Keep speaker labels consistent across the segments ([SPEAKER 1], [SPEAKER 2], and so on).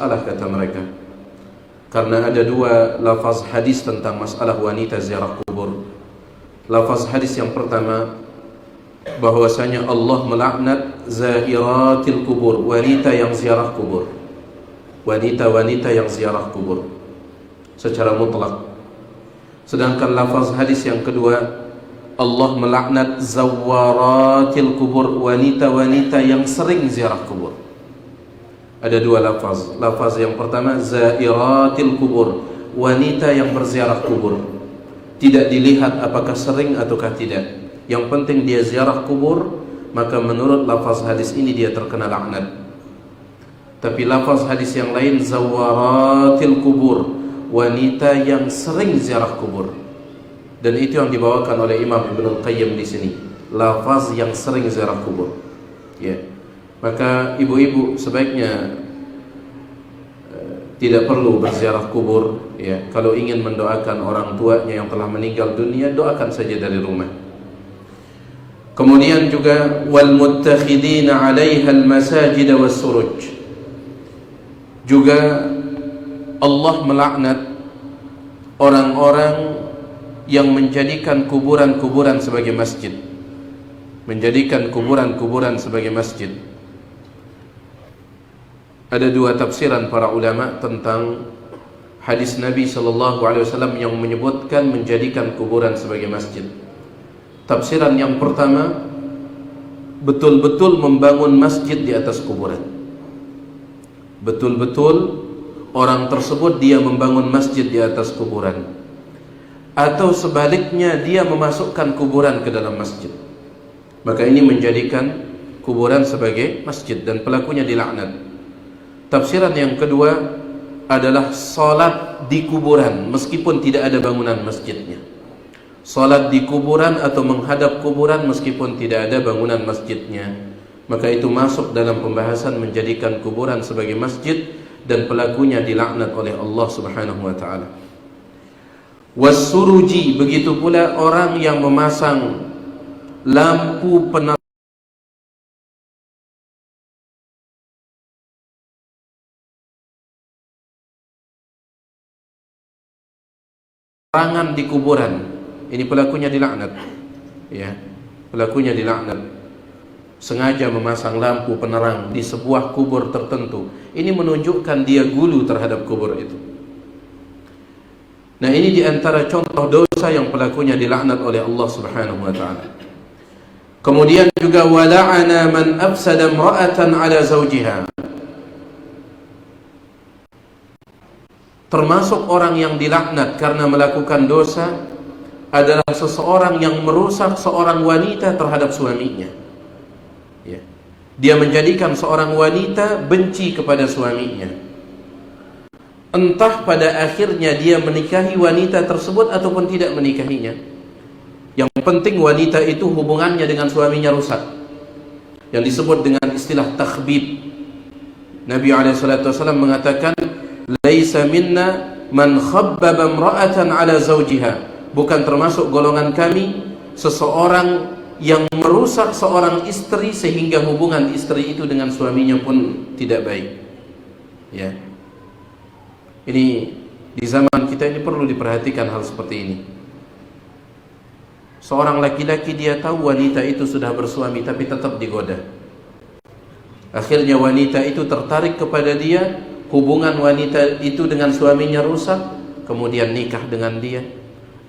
[SPEAKER 1] masalah, kata mereka. Karena ada dua lafaz hadis tentang masalah wanita ziarah kubur. Lafaz hadis yang pertama, bahwasanya Allah melaknat zairatil kubur, wanita yang ziarah kubur, wanita-wanita yang ziarah kubur secara mutlak. Sedangkan lafaz hadis yang kedua, Allah melaknat zawaratil kubur, wanita-wanita yang sering ziarah kubur. Ada dua lafaz. Lafaz yang pertama zairatil kubur, wanita yang berziarah kubur. Tidak dilihat apakah sering ataukah tidak. Yang penting dia ziarah kubur, maka menurut lafaz hadis ini dia terkena laknat. Tapi lafaz hadis yang lain zawaratil kubur, wanita yang sering ziarah kubur. Dan itu yang dibawakan oleh Imam Ibnu Qayyim di sini. Lafaz yang sering ziarah kubur. Ya. Maka ibu-ibu sebaiknya tidak perlu berziarah kubur, ya. Kalau ingin mendoakan orang tuanya yang telah meninggal dunia, doakan saja dari rumah. Kemudian juga wal muttakhidina 'alaiha al-masajid was-suruj. Juga Allah melaknat orang-orang yang menjadikan kuburan-kuburan sebagai masjid. Menjadikan kuburan-kuburan sebagai masjid. Ada dua tafsiran para ulama tentang hadis Nabi SAW yang menyebutkan menjadikan kuburan sebagai masjid. Tafsiran yang pertama, betul-betul membangun masjid di atas kuburan. Betul-betul orang tersebut dia membangun masjid di atas kuburan. Atau sebaliknya dia memasukkan kuburan ke dalam masjid. Maka ini menjadikan kuburan sebagai masjid dan pelakunya dilaknat. Tafsiran yang kedua adalah salat di kuburan meskipun tidak ada bangunan masjidnya. Salat di kuburan atau menghadap kuburan meskipun tidak ada bangunan masjidnya. Maka itu masuk dalam pembahasan menjadikan kuburan sebagai masjid dan pelakunya dilaknat oleh Allah Subhanahu wa taala. Wasuruji, begitu pula orang yang memasang lampu penerangan di kuburan. Ini pelakunya dilaknat. Ya, pelakunya dilaknat. Sengaja memasang lampu penerang di sebuah kubur tertentu. Ini menunjukkan dia gulu terhadap kubur itu. Nah, ini diantara contoh dosa yang pelakunya dilaknat oleh Allah Subhanahu wa taala. Kemudian juga wala'ana man afsada imra'atan 'ala zawjiha. Termasuk orang yang dilaknat karena melakukan dosa adalah seseorang yang merusak seorang wanita terhadap suaminya. Ya. Dia menjadikan seorang wanita benci kepada suaminya. Entah pada akhirnya dia menikahi wanita tersebut ataupun tidak menikahinya. Yang penting wanita itu hubungannya dengan suaminya rusak. Yang disebut dengan istilah takhbib. Nabi SAW mengatakan, laisa minna man khabbaba imra'atan 'ala zawjiha. Bukan termasuk golongan kami seseorang yang merusak seorang istri sehingga hubungan istri itu dengan suaminya pun tidak baik. Ya. Ini di zaman kita ini perlu diperhatikan hal seperti ini. Seorang laki-laki dia tahu wanita itu sudah bersuami tapi tetap digoda. Akhirnya wanita itu tertarik kepada dia, hubungan wanita itu dengan suaminya rusak, kemudian nikah dengan dia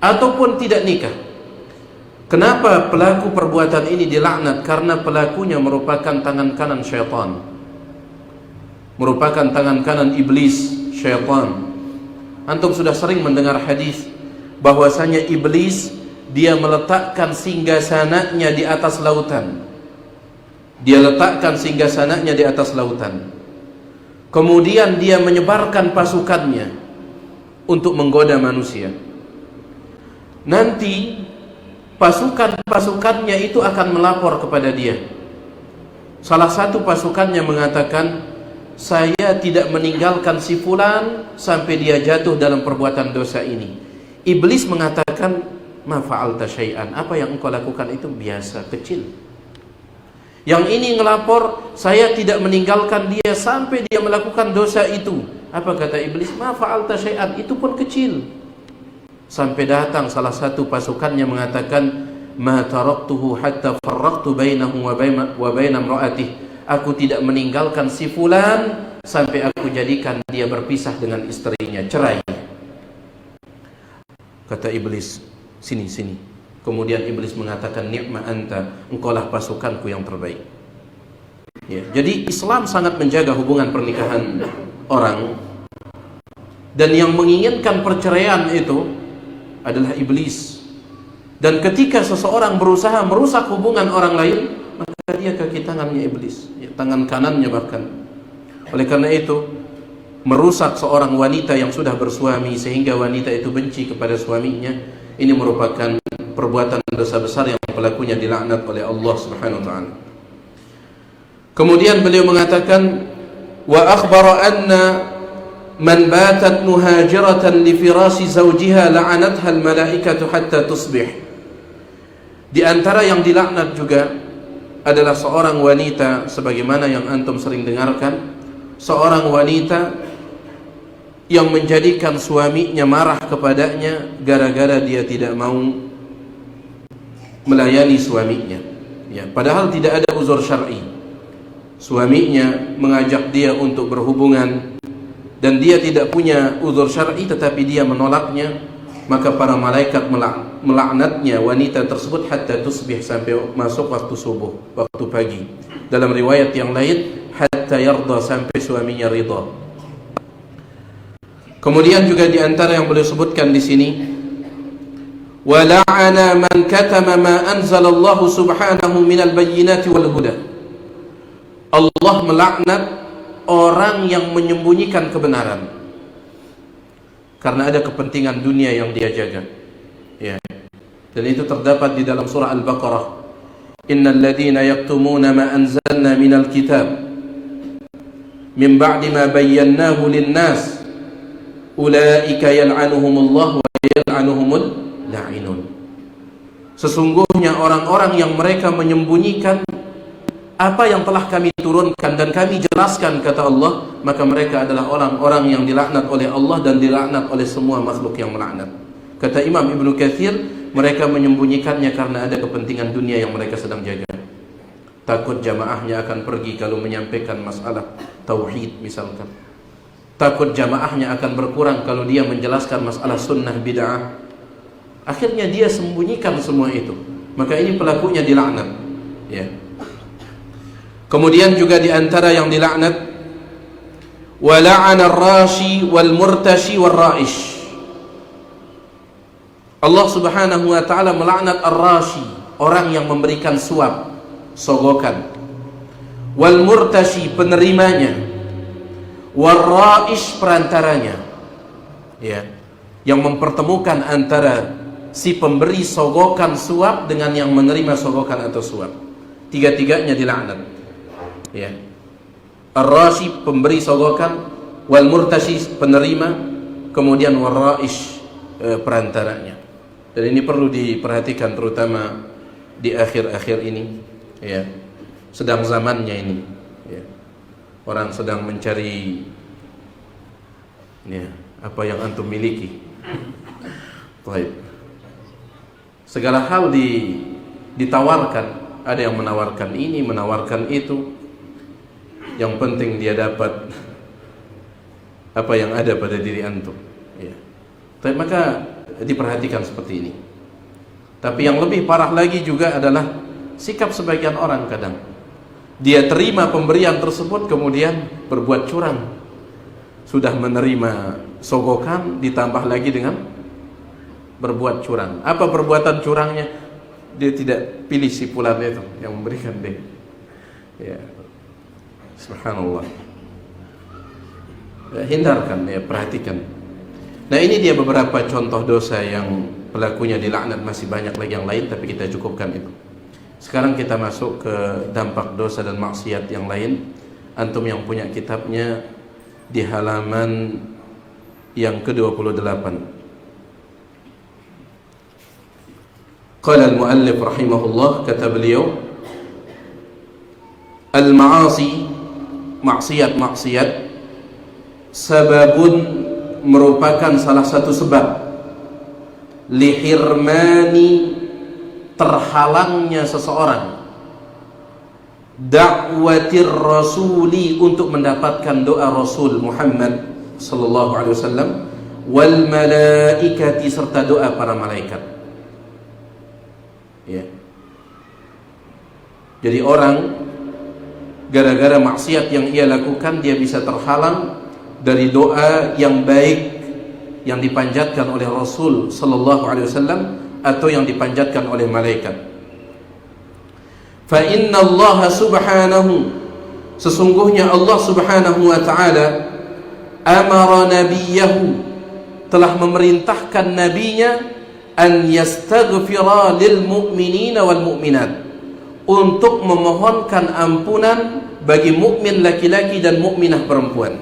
[SPEAKER 1] ataupun tidak nikah. Kenapa pelaku perbuatan ini dilaknat? Karena pelakunya merupakan tangan kanan syaitan, merupakan tangan kanan iblis, syaitan. Antum sudah sering mendengar hadis bahwasanya iblis dia meletakkan singgasananya di atas lautan. Dia letakkan singgasananya di atas lautan. Kemudian dia menyebarkan pasukannya untuk menggoda manusia. Nanti pasukan-pasukannya itu akan melapor kepada dia. Salah satu pasukannya mengatakan, saya tidak meninggalkan si fulan sampai dia jatuh dalam perbuatan dosa ini. Iblis mengatakan, ma fa'alta syai'an, apa yang engkau lakukan itu biasa, kecil. Yang ini ngelapor, saya tidak meninggalkan dia sampai dia melakukan dosa itu. Apa kata iblis? Ma fa'alta syai'an, itu pun kecil. Sampai datang salah satu pasukannya mengatakan, ma taraktuhu hatta farraqtu bainahu wa baina imra'atih. Aku tidak meninggalkan si fulan sampai aku jadikan dia berpisah dengan istrinya, cerai. Kata iblis, sini. Kemudian iblis mengatakan, ni'ma anta, engkaulah pasukanku yang terbaik. Ya, jadi Islam sangat menjaga hubungan pernikahan orang. Dan yang menginginkan perceraian itu adalah iblis. Dan ketika seseorang berusaha merusak hubungan orang lain, maka dia kaki tangannya iblis, ya, tangan kanannya bahkan. Oleh karena itu, merusak seorang wanita yang sudah bersuami sehingga wanita itu benci kepada suaminya, ini merupakan perbuatan dosa besar yang pelakunya dilaknat oleh Allah Subhanahu wa taala. Kemudian beliau mengatakan, wa akhbara anna man batat muhajiratan li firasi zawjiha la'anatha al malaikatu hatta tusbih. Di antara yang dilaknat juga adalah seorang wanita, sebagaimana yang antum sering dengarkan, seorang wanita yang menjadikan suaminya marah kepadanya gara-gara dia tidak mau melayani suaminya, ya, padahal tidak ada uzur syar'i. Suaminya mengajak dia untuk berhubungan dan dia tidak punya uzur syar'i, tetapi dia menolaknya, maka para malaikat melaknatnya wanita tersebut hatta tusbih, sampai masuk waktu subuh, waktu pagi. Dalam riwayat yang lain, hatta yarda, sampai suaminya ridha. Kemudian juga di antara yang beliau sebutkan di sini, wa la'ana man katama ma anzalallahu subhanahu minal bayyinati wal huda. Allah melaknat orang yang menyembunyikan kebenaran karena ada kepentingan dunia yang dia jaga, ya. Dan itu terdapat di dalam surah Al-Baqarah, innal ladzina yaktumuna ma anzalna minal kitab min ba'di ma bayyanahu lin-nas ulaika yal'anuhumullah wa yal'anuhumul la'inun. Sesungguhnya orang-orang yang mereka menyembunyikan apa yang telah kami turunkan dan kami jelaskan, kata Allah, maka mereka adalah orang-orang yang dilaknat oleh Allah dan dilaknat oleh semua makhluk yang melaknat. Kata Imam Ibnu Katsir, mereka menyembunyikannya karena ada kepentingan dunia yang mereka sedang jaga. Takut jamaahnya akan pergi kalau menyampaikan masalah tauhid misalkan. Takut jamaahnya akan berkurang kalau dia menjelaskan masalah sunnah bid'ah. Akhirnya dia sembunyikan semua itu. Maka ini pelakunya dilaknat, ya. Kemudian juga di antara yang dilaknat, wa la'ana ar-rashi wal murtashi wal ra'ish. Allah Subhanahu wa taala melaknat ar-rashi, orang yang memberikan suap, sogokan. Wal murtashi, penerimanya. Wal ra'ish, perantaranya, ya, yang mempertemukan antara si pemberi sogokan suap dengan yang menerima sogokan atau suap. Tiga-tiganya dilaknat. Ya. Ar-rashi, pemberi sogokan, wal murtashi, penerima, kemudian wal ra'ish, perantaranya. Dan ini perlu diperhatikan terutama di akhir-akhir ini, ya. Sedang zamannya ini, ya. Orang sedang mencari, ya, apa yang antum miliki. Baik. Segala hal ditawarkan, ada yang menawarkan ini, menawarkan itu. Yang penting dia dapat apa yang ada pada diri antum, ya. Tapi maka diperhatikan seperti ini. Tapi yang lebih parah lagi juga adalah sikap sebagian orang. Kadang dia terima pemberian tersebut kemudian berbuat curang. Sudah menerima sogokan ditambah lagi dengan berbuat curang. Apa perbuatan curangnya? Dia tidak pilih si fulan itu yang memberikan dia, ya. Subhanallah. Ya, hindarkan, ya, perhatikan. Nah, ini dia beberapa contoh dosa yang pelakunya dilaknat. Masih banyak lagi yang lain, tapi kita cukupkan itu. Sekarang kita masuk ke dampak dosa dan maksiat yang lain. Antum yang punya kitabnya di halaman yang ke-28. Qala al-muallif rahimahullah, kata beliau, Al-ma'asi, maksiat-maksiat, sababun, merupakan salah satu sebab lihirmani, terhalangnya seseorang, da'watir rasuli, untuk mendapatkan doa Rasul Muhammad sallallahu alaihi wasallam, wal malaikati, serta doa para malaikat. Ya. Jadi orang gara-gara maksiat yang ia lakukan, dia bisa terhalang dari doa yang baik yang dipanjatkan oleh Rasul sallallahu alaihi wasallam atau yang dipanjatkan oleh malaikat. Fa inna Allah subhanahu, sesungguhnya Allah subhanahu wa ta'ala, amara nabiyahu, telah memerintahkan nabinya, an yastaghfira lil mu'minina wal mu'minat, untuk memohonkan ampunan bagi mukmin laki-laki dan mukminah perempuan.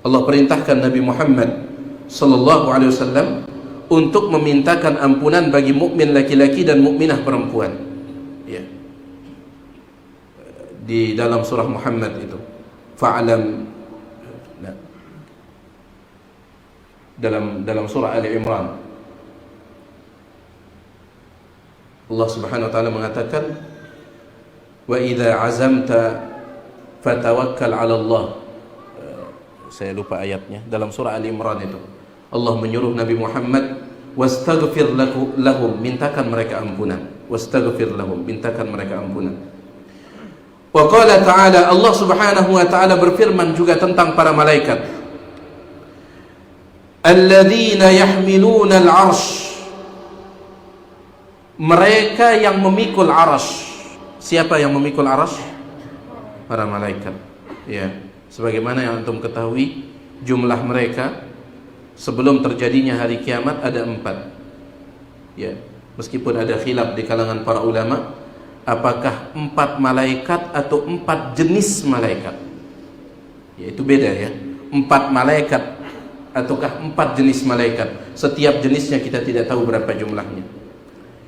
[SPEAKER 1] Allah perintahkan Nabi Muhammad sallallahu alaihi wasallam untuk memintakan ampunan bagi mukmin laki-laki dan mukminah perempuan. Ya. Di dalam surah Muhammad itu, fa'lam, dalam surah Ali Imran, Allah subhanahu wa ta'ala mengatakan, wa idza azamta fatawakkal 'ala Allah. Saya lupa ayatnya, dalam surah Ali Imran itu Allah menyuruh Nabi Muhammad, wastaghfir lahum, mintakan mereka ampunan, wastaghfir lahum, mintakan mereka ampunan. Wa qala ta'ala, Allah subhanahu wa ta'ala berfirman juga tentang para malaikat, alladzina yahmiluna al-'arsy, mereka yang memikul arsy. Siapa yang memikul arsy? Para malaikat. Ya, sebagaimana yang antum ketahui, jumlah mereka sebelum terjadinya hari kiamat ada 4. Ya, meskipun ada khilaf di kalangan para ulama, apakah 4 malaikat atau 4 jenis malaikat. Ya, itu beda ya. 4 malaikat ataukah 4 jenis malaikat. Setiap jenisnya kita tidak tahu berapa jumlahnya.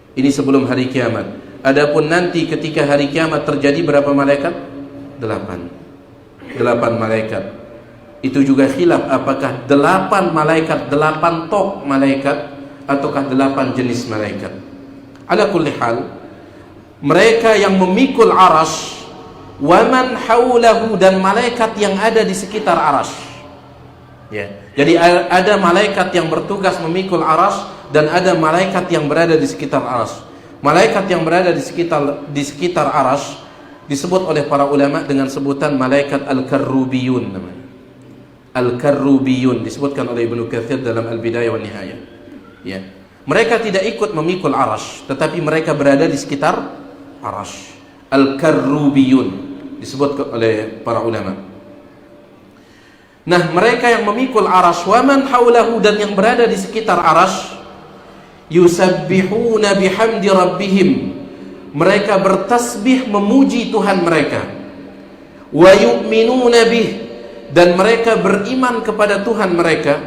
[SPEAKER 1] Ini sebelum hari kiamat. Adapun nanti ketika hari kiamat terjadi, berapa malaikat? 8 malaikat. Itu juga khilaf, apakah 8 malaikat, 8 tok malaikat, ataukah 8 jenis malaikat. Ala kulli hal, mereka yang memikul arsy, wa man haulahu, dan malaikat yang ada di sekitar arsy. Ya. Jadi ada malaikat yang bertugas memikul arsy, dan ada malaikat yang berada di sekitar arsy. Malaikat yang berada di sekitar arsy disebut oleh para ulama dengan sebutan malaikat al-karrubiyun namanya. Al-karrubiyun disebutkan oleh Ibnu Katsir dalam Al-Bidayah wan Nihayah. Ya. Mereka tidak ikut memikul arsy, tetapi mereka berada di sekitar arsy. Al-karrubiyun disebut oleh para ulama. Nah, mereka yang memikul arsy, wa man haulahu, dan yang berada di sekitar arsy, yusabbihuna bihamdi rabbihim, mereka bertasbih memuji Tuhan mereka, wa yu'minuna bih, dan mereka beriman kepada Tuhan mereka,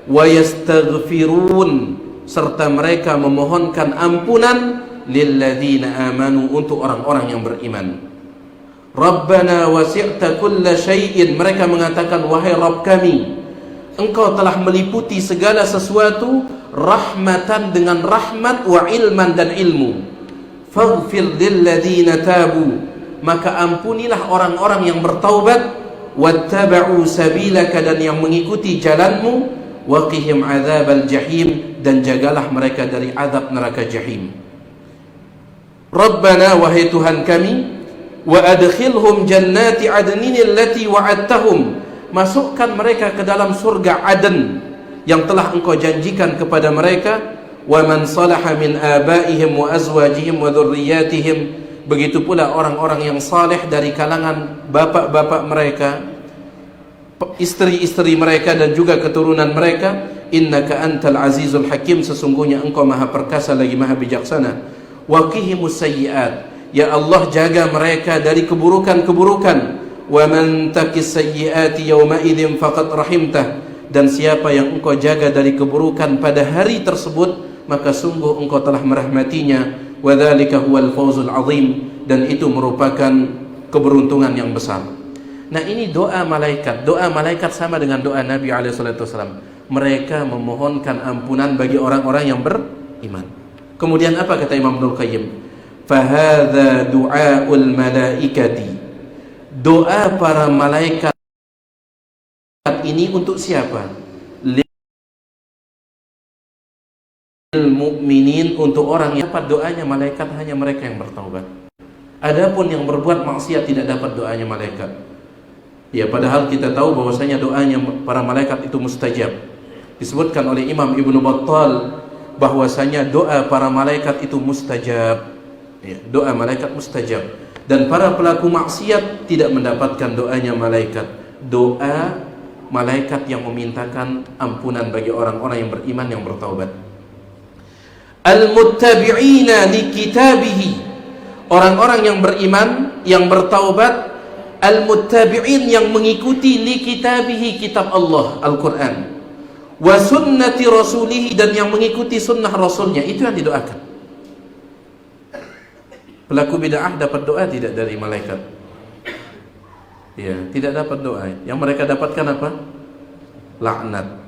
[SPEAKER 1] wa yastaghfirun, serta mereka memohonkan ampunan lilladzina amanu, untuk orang-orang yang beriman. Rabbana wasi'ta kulla syai'in, mereka mengatakan, wahai Rabb kami, Engkau telah meliputi segala sesuatu, rahmatan, dengan rahmat, wa ilman, dan ilmu. Faghfir lilladzina tabu, maka ampunilah orang-orang yang bertaubat, wattaba'u sabilaka, dan yang mengikuti jalanmu, waqihim adzabal jahim, dan jagalah mereka dari azab neraka jahim. Rabbana, wahai Tuhan kami, wa adkhilhum jannati adnin allati wa'adtahum, masukkan mereka ke dalam surga Aden yang telah Engkau janjikan kepada mereka. Wa man salaha min abaihim wa azwajihim wa dzurriyyatihim, begitu pula orang-orang yang saleh dari kalangan bapak-bapak mereka, istri-istri mereka, dan juga keturunan mereka. Innaka antal azizul hakim, sesungguhnya Engkau maha perkasa lagi maha bijaksana. Wa qihimus sayyiat, ya Allah jaga mereka dari keburukan-keburukan. Wa man taqis sayyiati yawma idzin faqad rahimtah, dan siapa yang Engkau jaga dari keburukan pada hari tersebut, maka sungguh Engkau telah merahmatinya. Wa dzalika huwal fawzul azim, dan itu merupakan keberuntungan yang besar. Nah, ini doa malaikat. Doa malaikat sama dengan doa Nabi SAW. Mereka memohonkan ampunan bagi orang-orang yang beriman. Kemudian apa kata Imam Ibnul Qayyim? Fahadha du'aul malaikati. Doa para malaikat ini untuk siapa? Lil mu'minin, untuk orang yang dapat doanya malaikat hanya mereka yang bertaubat. Adapun yang berbuat maksiat tidak dapat doanya malaikat. Ya, padahal kita tahu bahwasanya doanya para malaikat itu mustajab. Disebutkan oleh Imam Ibnu Battal bahwasanya doa para malaikat itu mustajab. Ya, doa malaikat mustajab. Dan para pelaku maksiat tidak mendapatkan doanya malaikat. Doa malaikat yang memintakan ampunan bagi orang-orang yang beriman yang bertaubat. Al-muttabi'ina li kitabihi. Orang-orang yang beriman yang bertaubat, al-muttabi'in yang mengikuti li kitabihi, kitab Allah, Al-Quran, wa sunnati rasulihi, dan yang mengikuti sunnah rasulnya, itu yang didoakan. Pelaku bid'ah dapat doa tidak dari malaikat? Ya, tidak dapat doa. Yang mereka dapatkan apa? Laknat.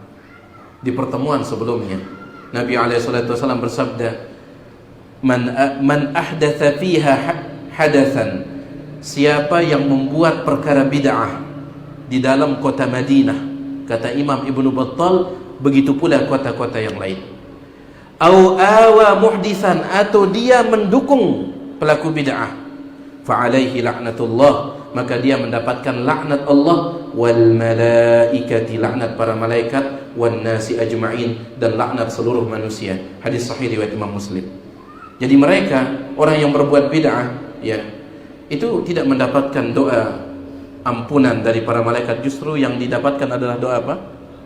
[SPEAKER 1] Di pertemuan sebelumnya Nabi SAW bersabda, man ahdatha fiha hadathan, siapa yang membuat perkara bid'ah di dalam kota Madinah, kata Imam Ibnu Battal, begitu pula kota-kota yang lain. Au awa muhdithan, atau dia mendukung pelaku bid'ah, fa alaihi laknatullah, maka dia mendapatkan laknat Allah, wal malaikati, laknat para malaikat, wan nasi ajma'in, dan laknat seluruh manusia. Hadis sahih riwayat Imam Muslim. Jadi mereka, orang yang berbuat bid'ah, ya, itu tidak mendapatkan doa ampunan dari para malaikat. Justru yang didapatkan adalah doa apa?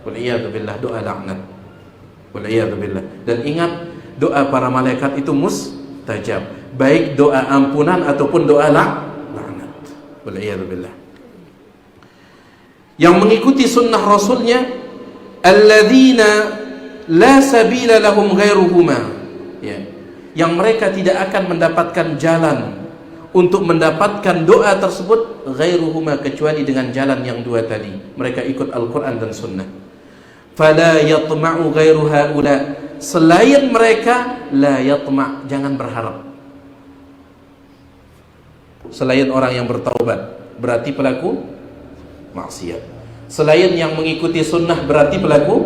[SPEAKER 1] Wal'iyadzubillah, doa laknat. Wal'iyadzubillah. Dan ingat, doa para malaikat itu mustajab, baik doa ampunan ataupun doa laknat. Wal'iyadzubillah. Yang mengikuti sunnah rasulnya, alladzina la sabila lahum ghairuhuma, ya, yang mereka tidak akan mendapatkan jalan untuk mendapatkan doa tersebut ghairuhuma, kecuali dengan jalan yang dua tadi. Mereka ikut Al-Quran dan Sunnah. Fala yatma'u ghairu haula, selain mereka, la yatma', jangan berharap. Selain orang yang bertaubat berarti pelaku maksiat. Selain yang mengikuti sunnah berarti pelaku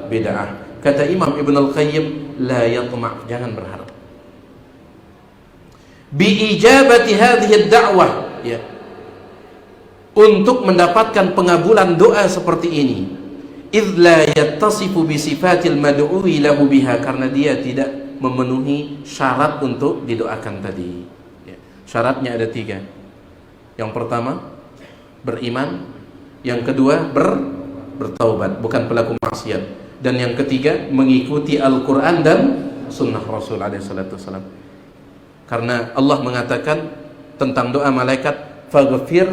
[SPEAKER 1] bid'ah. Kata Imam Ibnul Qayyim, la yatma', jangan berharap biijabati hadhihi ad-da'wah, ya, untuk mendapatkan pengabulan doa seperti ini. Idz la yattasifu bi sifatil mad'u'i lahu biha, karena dia tidak memenuhi syarat untuk didoakan tadi, ya. Syaratnya ada 3. Yang pertama, beriman. Yang kedua, bertaubat, bukan pelaku maksiat. Dan yang ketiga, mengikuti Al-Quran dan sunnah Rasul SAW. Karena Allah mengatakan tentang doa malaikat, faghfir,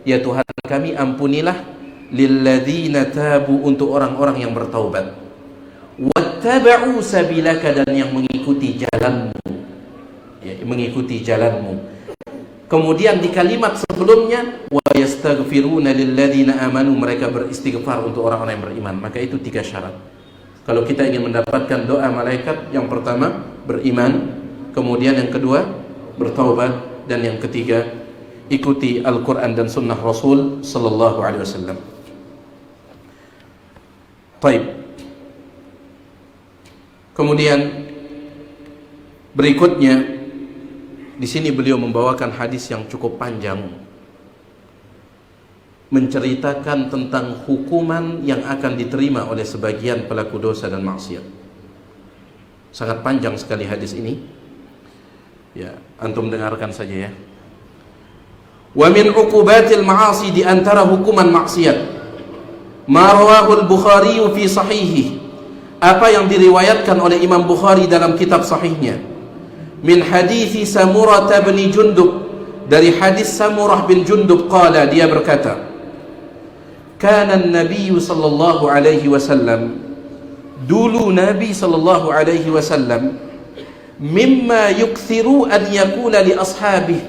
[SPEAKER 1] ya Tuhan kami, ampunilah, lilladzina tabu, untuk orang-orang yang bertaubat, wattaba'u sabilaka, dan yang mengikuti jalanmu, ya, mengikuti jalanmu. Kemudian di kalimat sebelumnya, wa yastaghfiruna lilladzina amanu, mereka beristighfar untuk orang-orang yang beriman. Maka itu 3 syarat. Kalau kita ingin mendapatkan doa malaikat, yang pertama beriman, kemudian yang kedua bertaubat, dan yang ketiga ikuti Al-Quran dan Sunnah Rasul Sallallahu Alaihi Wasallam. Baik. Kemudian berikutnya di sini beliau membawakan hadis yang cukup panjang, menceritakan tentang hukuman yang akan diterima oleh sebagian pelaku dosa dan maksiat. Sangat panjang sekali hadis ini. Ya, antum dengarkan saja ya. Wa min uqubatil ma'asi, di antara hukuman maksiat, ma rawahu al-Bukhari fi sahihi, apa yang diriwayatkan oleh Imam Bukhari dalam kitab sahihnya, min hadithi Samurah bin Jundub, dari hadis Samurah bin Jundub, qala, dia berkata, kana an-nabiy sallallahu alaihi wasallam, dulu Nabi sallallahu alaihi wasallam, mimma yukthiru an yakula li ashabih,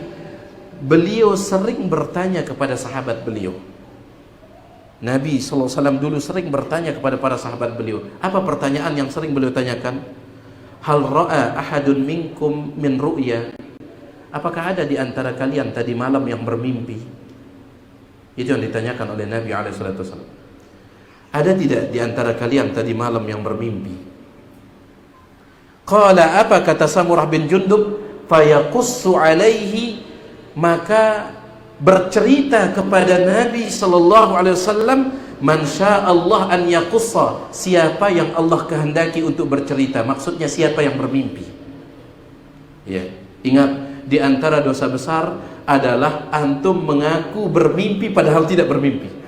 [SPEAKER 1] beliau sering bertanya kepada sahabat beliau. Nabi SAW dulu sering bertanya kepada para sahabat beliau. Apa pertanyaan yang sering beliau tanyakan? Hal ra'a ahadun minkum min ru'ya? Apakah ada di antara kalian tadi malam yang bermimpi? Itu yang ditanyakan oleh Nabi SAW. Ada tidak di antara kalian tadi malam yang bermimpi? Qala, apa kata Samurah bin Jundub? Fayaqussu alaihi, maka bercerita kepada Nabi sallallahu alaihi wasallam, man Allah an yaqussa, siapa yang Allah kehendaki untuk bercerita. Maksudnya siapa yang bermimpi. Ya, ingat, di antara dosa besar adalah antum mengaku bermimpi padahal tidak bermimpi.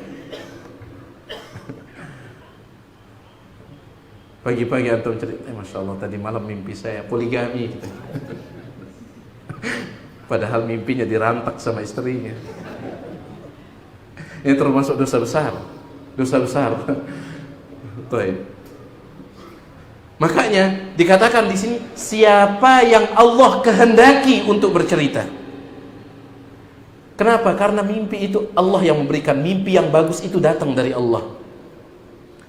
[SPEAKER 1] Pagi-pagi antum cerita, Masya Allah tadi malam mimpi saya poligami gitu. Padahal mimpinya dirantak sama istrinya. Ini termasuk dosa besar. Dosa besar. Baik. Makanya dikatakan di sini, siapa yang Allah kehendaki untuk bercerita. Kenapa? Karena mimpi itu Allah yang memberikan. Mimpi yang bagus itu datang dari Allah.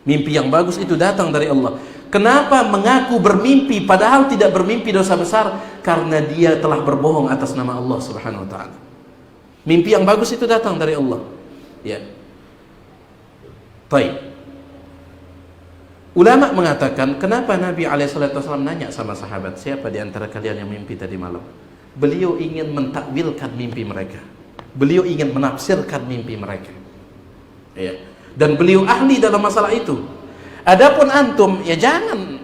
[SPEAKER 1] Mimpi yang bagus itu datang dari Allah. Kenapa mengaku bermimpi padahal tidak bermimpi dosa besar? Karena dia telah berbohong atas nama Allah Subhanahu wa taala. Mimpi yang bagus itu datang dari Allah. Ya. Baik. Ulama mengatakan, kenapa Nabi SAW nanya sama sahabat, siapa di antara kalian yang mimpi tadi malam? Beliau ingin mentakwilkan mimpi mereka. Beliau ingin menafsirkan mimpi mereka. Ya. Dan beliau ahli dalam masalah itu. Adapun antum, ya jangan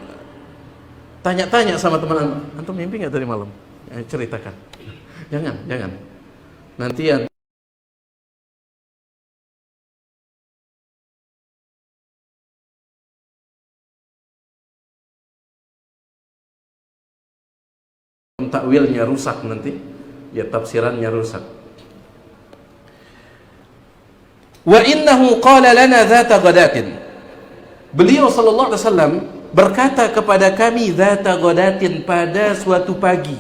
[SPEAKER 1] tanya-tanya sama teman antum mimpi nggak tadi malam? Ya, ceritakan. Jangan. Nanti takwilnya rusak, nanti ya tafsirannya rusak. Wa innahu qala lana dzata ghadatin. Beliau sallallahu alaihi wasallam berkata kepada kami dzata ghadatin, pada suatu pagi.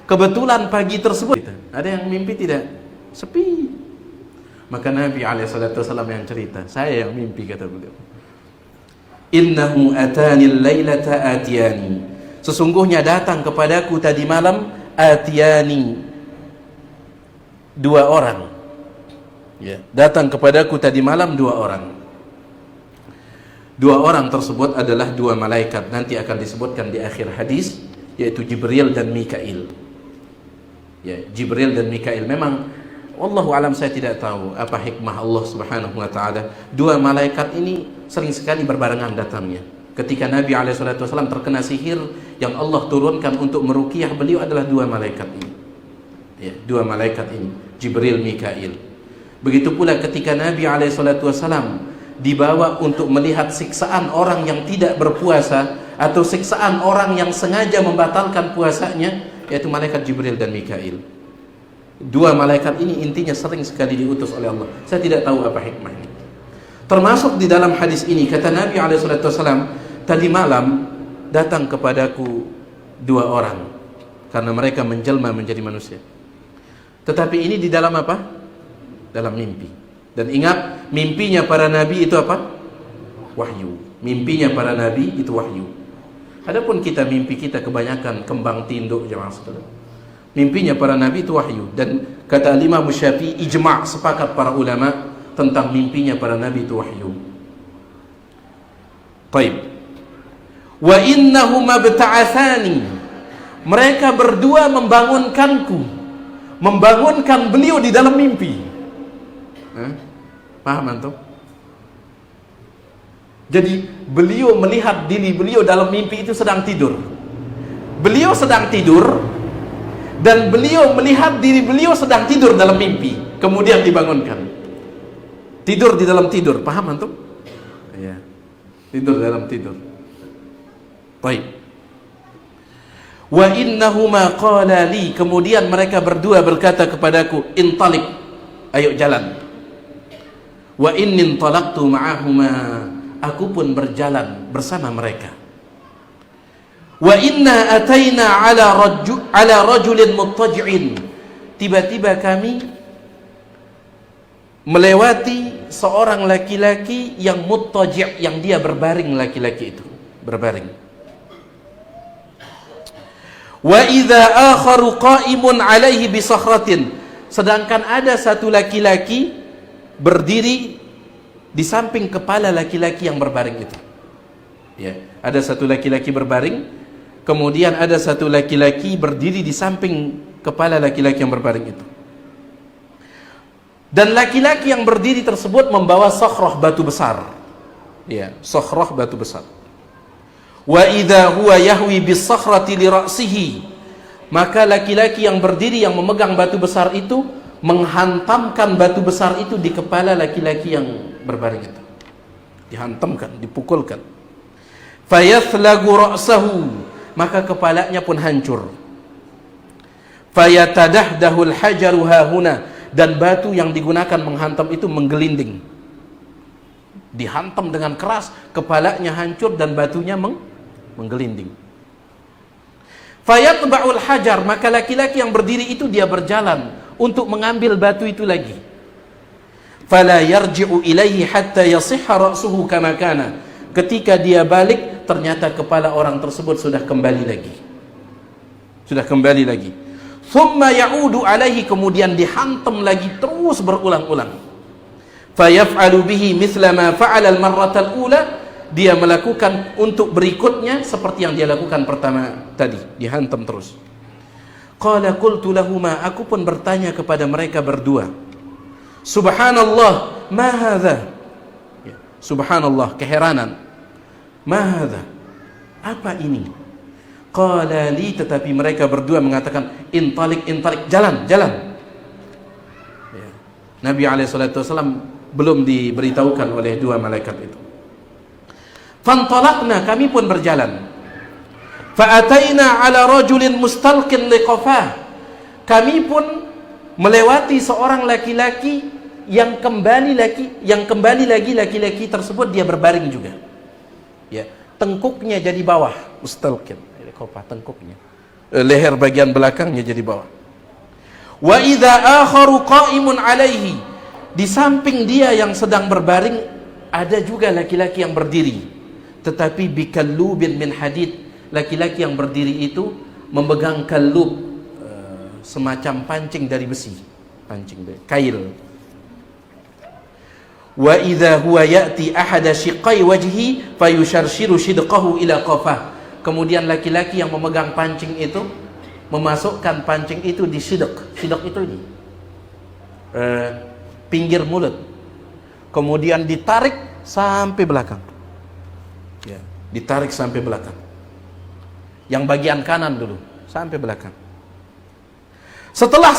[SPEAKER 1] Kebetulan pagi tersebut ada yang mimpi tidak? Sepi. Maka Nabi alaihi wasallam yang cerita, saya yang mimpi, kata beliau. Innahu atani al-lailata atiyani. Sesungguhnya datang kepadaku tadi malam atiyani, dua orang. Ya, datang kepadaku tadi malam dua orang. Dua orang tersebut adalah dua malaikat, nanti akan disebutkan di akhir hadis, yaitu Jibril dan Mikail. Ya, Jibril dan Mikail. Memang wallahu alam, saya tidak tahu apa hikmah Allah Subhanahu wa taala. Dua malaikat ini sering sekali berbarengan datangnya. Ketika Nabi SAW terkena sihir yang Allah turunkan untuk meruqyah beliau adalah dua malaikat ini. Ya, dua malaikat ini, Jibril, Mikail. Begitu pula ketika Nabi SAW dibawa untuk melihat siksaan orang yang tidak berpuasa atau siksaan orang yang sengaja membatalkan puasanya, yaitu malaikat Jibril dan Mikail. Dua malaikat ini intinya sering sekali diutus oleh Allah. Saya tidak tahu apa hikmahnya. Termasuk di dalam hadis ini kata Nabi SAW, tadi malam datang kepadaku dua orang karena mereka menjelma menjadi manusia. Tetapi ini di dalam apa? Dalam mimpi. Dan ingat, mimpinya para nabi itu apa? Wahyu. Mimpinya para nabi itu wahyu. Adapun kita, mimpi kita kebanyakan kembang tinduk, jemaah saudara. Mimpinya para nabi itu wahyu. Dan kata Imam Syafi'i, ijma', sepakat para ulama tentang mimpinya para nabi itu wahyu. Baik. Wa innahuma bta'athani. Mereka berdua membangunkanku, membangunkan beliau di dalam mimpi. Paham antum? Jadi beliau melihat diri beliau dalam mimpi itu sedang tidur. Beliau sedang tidur dan beliau melihat diri beliau sedang tidur dalam mimpi, kemudian dibangunkan. Tidur di dalam tidur, paham antum? Ya. Tidur dalam tidur. Baik. Wa innahuma qala li, kemudian mereka berdua berkata kepadaku, intalik, ayo jalan. Wa inni intalaqtu ma'ahuma, aku pun berjalan bersama mereka. Wa inna ataina ala rajulin muttaji'in, tiba-tiba kami melewati seorang laki-laki yang muttaji', yang dia berbaring, laki-laki itu berbaring. Wa idza akharu qa'imun 'alaihi bi sakhratin, sedangkan ada satu laki-laki berdiri di samping kepala laki-laki yang berbaring itu. Ya, ada satu laki-laki berbaring, kemudian ada satu laki-laki berdiri di samping kepala laki-laki yang berbaring itu. Dan laki-laki yang berdiri tersebut membawa sakhrah, batu besar. Ya, sakhrah, batu besar. Wa idza huwa yahwi bis sakhrati li ra'sihi, maka laki-laki yang berdiri yang memegang batu besar itu menghantamkan batu besar itu di kepala laki-laki yang berbaring itu. Dihantamkan, dipukulkan. Fayathlagu ra'sahu, maka kepalanya pun hancur. Fayatadahdahul hajaru hahuna, dan batu yang digunakan menghantam itu menggelinding. Dihantam dengan keras, kepalanya hancur dan batunya menggelinding. Fayatba'ul hajar, maka laki-laki yang berdiri itu dia berjalan untuk mengambil batu itu lagi. Fala yarji'u ilaihi hatta yasihha ra'suhu kama kana. Ketika dia balik, ternyata kepala orang tersebut sudah kembali lagi. Sudah kembali lagi. Thumma ya'udu alaihi, kemudian dihantam lagi terus berulang-ulang. Fayaf'alu bihi mithla ma fa'ala al-marratal ula, dia melakukan untuk berikutnya seperti yang dia lakukan pertama tadi, dihantam terus. Qala qultu lahuma, aku pun bertanya kepada mereka berdua, subhanallah, ma hadza? Ya, subhanallah, keheranan. Ma hadza? Apa ini? Qala li, tetapi mereka berdua mengatakan, intalik, intalik, jalan, jalan. Ya. Nabi SAW belum diberitahukan oleh dua malaikat itu. Fantalaqna, kami pun berjalan. Fa'ataina ala rajulin mustalqin liqafah, kami pun melewati seorang laki-laki yang kembali lagi laki-laki tersebut dia berbaring juga. Ya, tengkuknya jadi bawah, mustalqin, liqafah, tengkuknya, leher bagian belakangnya jadi bawah. Wa idza akharu qa'imun alaihi, di samping dia yang sedang berbaring ada juga laki-laki yang berdiri, tetapi bikallubin min hadid, laki-laki yang berdiri itu memegang kalub, semacam pancing dari besi, pancing dari kail. Wa idza huwa ya'ti ahada shiqqai wajhi fayusharshiru shidqahu ila qafah, kemudian laki-laki yang memegang pancing itu memasukkan pancing itu di shidq. Shidq itu ini pinggir mulut, kemudian ditarik sampai belakang. Ya, ditarik sampai belakang. Yang bagian kanan dulu sampai belakang. Setelah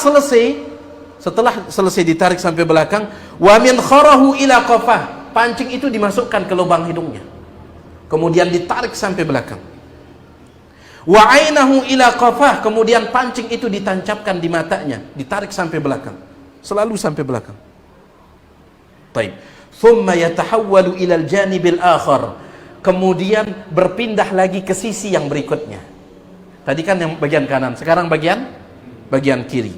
[SPEAKER 1] selesai ditarik sampai belakang, wa min kharahu ila qafah, pancing itu dimasukkan ke lubang hidungnya, kemudian ditarik sampai belakang. Wa ainahu ila qafah, kemudian pancing itu ditancapkan di matanya, ditarik sampai belakang, selalu sampai belakang. Baik. Thumma yatahawwalu ila al-janibil akhar, kemudian berpindah lagi ke sisi yang berikutnya. Tadi kan yang bagian kanan, sekarang bagian kiri.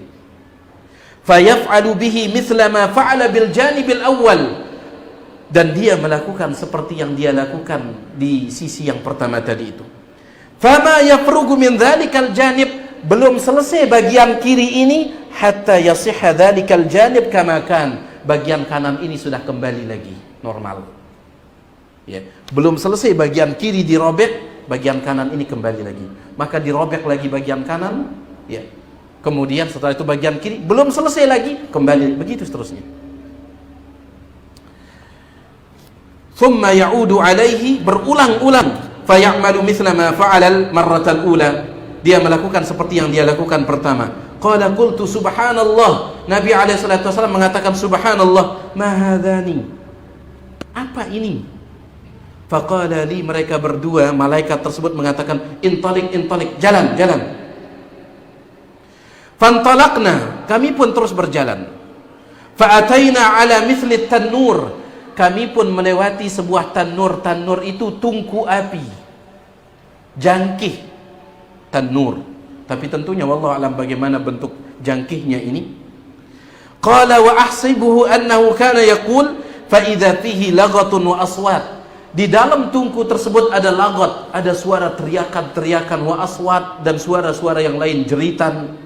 [SPEAKER 1] Fayaf'alu bihi mithla ma fa'ala bil janibil awwal, dan dia melakukan seperti yang dia lakukan di sisi yang pertama tadi itu. Fama yafrugu min dzalikal janib, belum selesai bagian kiri ini, hatta yasihha dzalikal janib kama kan, bagian kanan ini sudah kembali lagi normal. Ya, belum selesai bagian kiri dirobek, bagian kanan ini kembali lagi. Maka dirobek lagi bagian kanan, ya. Kemudian setelah itu bagian kiri, belum selesai lagi, kembali, begitu seterusnya. Thumma ya'udu alaihi, berulang-ulang, fayamalu mithla ma fa'alal marratal ula, dia melakukan seperti yang dia lakukan pertama. Qala qultu subhanallah, Nabi SAW mengatakan subhanallah, ma hadani, apa ini? Faqala li, mereka berdua malaikat tersebut mengatakan, intalik, intalik, jalan, jalan. Fantalaqna, kami pun terus berjalan. Fa'ataina ala mithli tanur, kami pun melewati sebuah tanur. Tanur itu tungku api, jangkih tanur. Tapi tentunya wallahu alam bagaimana bentuk jangkihnya ini. Qala wa ahsibuhu annahu kana yaqul fa idza fihi laghatun wa aswat. Di dalam tungku tersebut ada lagat, ada suara teriakan-teriakan, wa aswat, dan suara-suara yang lain, jeritan.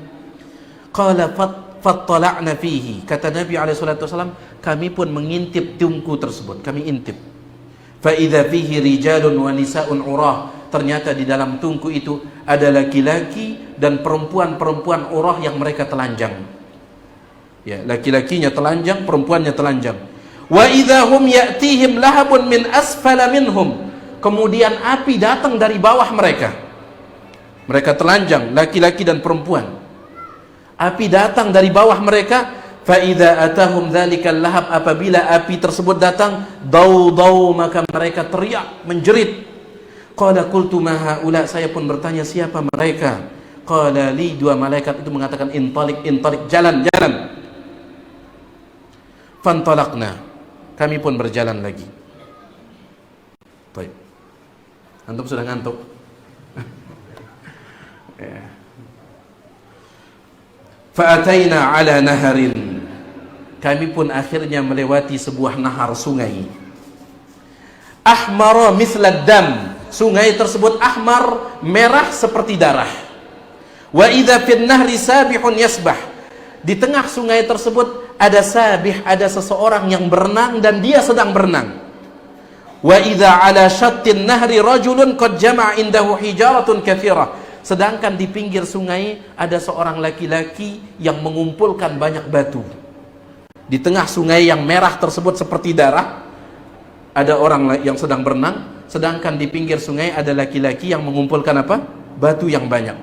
[SPEAKER 1] Qala fattala'na fihi. Kata Nabi SAW, kami pun mengintip tungku tersebut, kami intip. Fa idza fihi rijalun wa nisa'un urah. Ternyata di dalam tungku itu ada laki-laki dan perempuan-perempuan urah yang mereka telanjang. Ya, laki-lakinya telanjang, perempuannya telanjang. Wa idza hum ya'tihim lahabun min asfala minhum. Kemudian api datang dari bawah mereka. Mereka telanjang, laki-laki dan perempuan. Api datang dari bawah mereka. Fa idza atahum dzalikal lahab, apabila api tersebut datang, dau maka mereka teriak, menjerit. Qala qultu ma haula, saya pun bertanya siapa mereka? Qala li, dua malaikat itu mengatakan intalik, jalan. Fantalaqna, kami pun berjalan lagi. Baik. Antum sudah ngantuk? Ya. Fa'ataina ala naharin. Kami pun akhirnya melewati sebuah nahar, sungai. Ahmara mislad dam. Sungai tersebut ahmar, merah seperti darah. Wa idza fin nahri sabihun yasbah. Di tengah sungai tersebut ada sabih, ada seseorang yang berenang dan dia sedang berenang. Wa idza ala syattin nahri rajulun qad jama'a indahu hijaratun katsira. Sedangkan di pinggir sungai ada seorang laki-laki yang mengumpulkan banyak batu. Di tengah sungai yang merah tersebut seperti darah, ada orang yang sedang berenang, sedangkan di pinggir sungai ada laki-laki yang mengumpulkan apa? Batu yang banyak.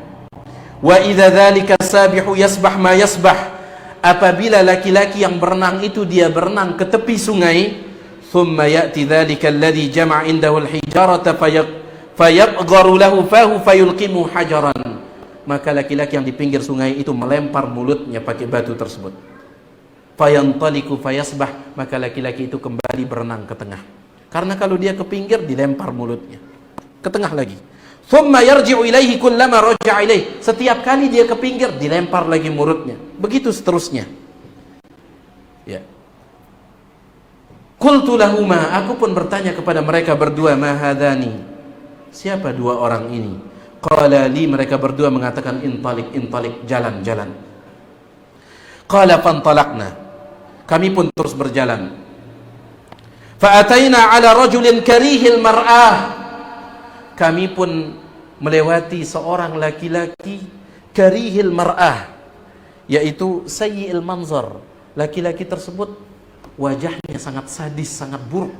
[SPEAKER 1] Wa idza dzalika sabihu yasbah ma yasbah. Apabila laki-laki yang berenang itu dia berenang ke tepi sungai, thumma ya'ti dzalika alladhi jama'a indahu al-hijarata fayabgharu lahu fahu fayulqimu hajaran. Maka laki-laki yang di pinggir sungai itu melempar mulutnya pakai batu tersebut. Fayantaliku fayasbah, maka laki-laki itu kembali berenang ke tengah. Karena kalau dia ke pinggir dilempar mulutnya. Ke tengah lagi. Thumma yarji'u ilaihi kullama raja'a ilaih. Setiap kali dia ke pinggir dilempar lagi mulutnya. Begitu seterusnya. Ya. Qultu lahuma, aku pun bertanya kepada mereka berdua, ma hadani? Siapa dua orang ini? Qala li, mereka berdua mengatakan intalik, jalan. Qala fantalaqna. Kami pun terus berjalan. Fa ataina ala rajulin karihil mar'ah. Kami pun melewati seorang laki-laki karihil mar'ah, yaitu sayyi'il manzar. Laki-laki tersebut wajahnya sangat sadis, sangat buruk.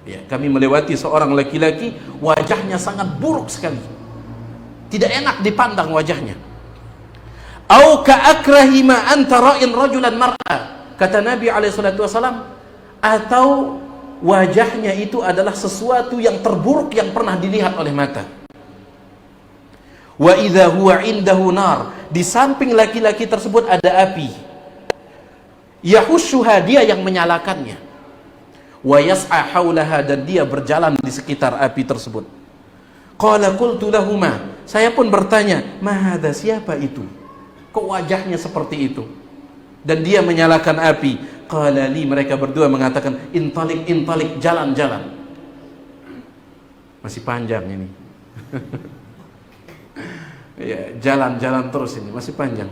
[SPEAKER 1] Ya, kami melewati seorang laki-laki wajahnya sangat buruk sekali. Tidak enak dipandang wajahnya. Au ka'akrahi ma anta ra'in rajulan mar'ah. Kata Nabi SAW, atau wajahnya itu adalah sesuatu yang terburuk yang pernah dilihat oleh mata. Wa idza huwa indahu nar. Di samping laki-laki tersebut ada api. Yahushuha, dia yang menyalakannya. Wa yas'a haulaha, dan dia berjalan di sekitar api tersebut. Qala qultu lahuma, saya pun bertanya, ma hadza, siapa itu? Kok wajahnya seperti itu? Dan dia menyalakan api. Qala li, mereka berdua mengatakan intalik, jalan. Masih panjang ini. Ya, jalan terus ini, masih panjang.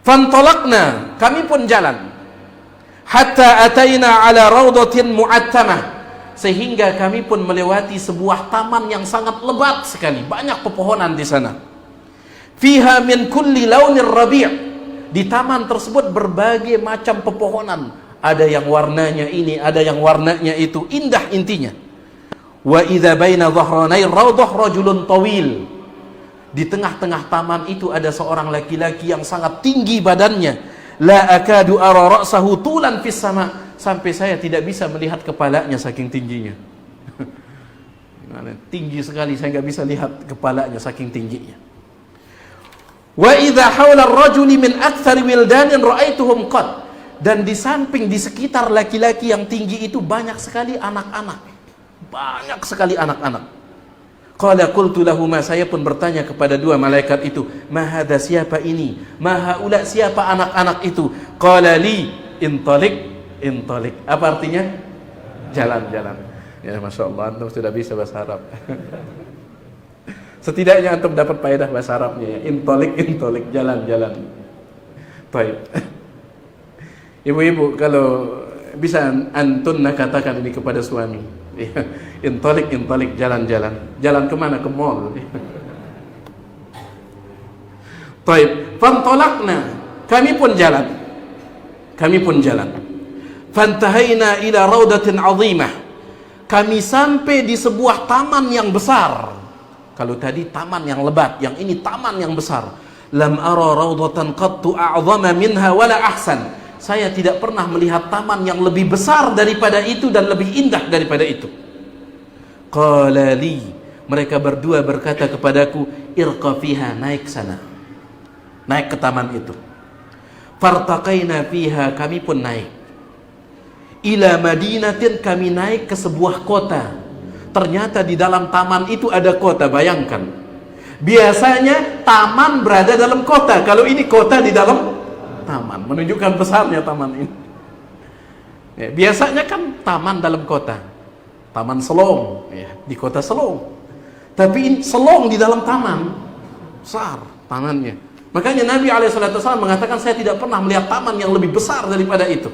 [SPEAKER 1] Fantalaqna, kami pun jalan. Hatta ataina ala raudatin mu'attamah, sehingga kami pun melewati sebuah taman yang sangat lebat sekali, banyak pepohonan di sana. Fiha min kulli launir rabi'. Di taman tersebut berbagai macam pepohonan. Ada yang warnanya ini, ada yang warnanya itu. Indah intinya. Wa idza baina dhahranai raudhah rajulun tawil. Di tengah-tengah taman itu ada seorang laki-laki yang sangat tinggi badannya. La akadu ara ra'sahu tulan fis sama. Sampai saya tidak bisa melihat kepalanya saking tingginya. Tinggi sekali, saya nggak bisa lihat kepalanya saking tingginya. Wa idza haula ar-rajuli min aktsari wildanin ra'aituhum qad. Dan di samping, di sekitar laki-laki yang tinggi itu banyak sekali anak-anak. Banyak sekali anak-anak. Qala qultu lahuma, saya pun bertanya kepada dua malaikat itu, ma hadza, siapa ini? Ma haula, siapa anak-anak itu? Qala li intalik, intalik. Apa artinya? Jalan-jalan. Ya, Masya Allah, antum sudah bisa bahasa Arab. Setidaknya antum dapat faedah bahasa Arabnya ya. Intalik, intalik, jalan-jalan. Baik. Ibu-ibu, kalau bisa antun katakan ini kepada suami. Intalik, intalik, jalan-jalan. Jalan kemana? Ke mall. Baik. Fantolakna, kami pun jalan. Kami pun jalan. Fantahaina ila raudatin azimah. Kami sampai di sebuah taman yang besar. Kalau tadi taman yang lebat, yang ini taman yang besar. Lam ara raudatan qattu a'zama minha wala ahsan. Saya tidak pernah melihat taman yang lebih besar daripada itu dan lebih indah daripada itu. Qala li, mereka berdua berkata kepadaku, irqa fiha, naik sana. Naik ke taman itu. Fartaqaina fiha, kami pun naik. Ila madinatin, kami naik ke sebuah kota. Ternyata di dalam taman itu ada kota, bayangkan. Biasanya taman berada dalam kota, kalau ini kota di dalam taman, menunjukkan besarnya taman ini. Ya, biasanya kan taman dalam kota, taman Selong, ya, di kota Selong. Tapi ini Selong di dalam taman, besar tamannya. Makanya Nabi SAW mengatakan, saya tidak pernah melihat taman yang lebih besar daripada itu.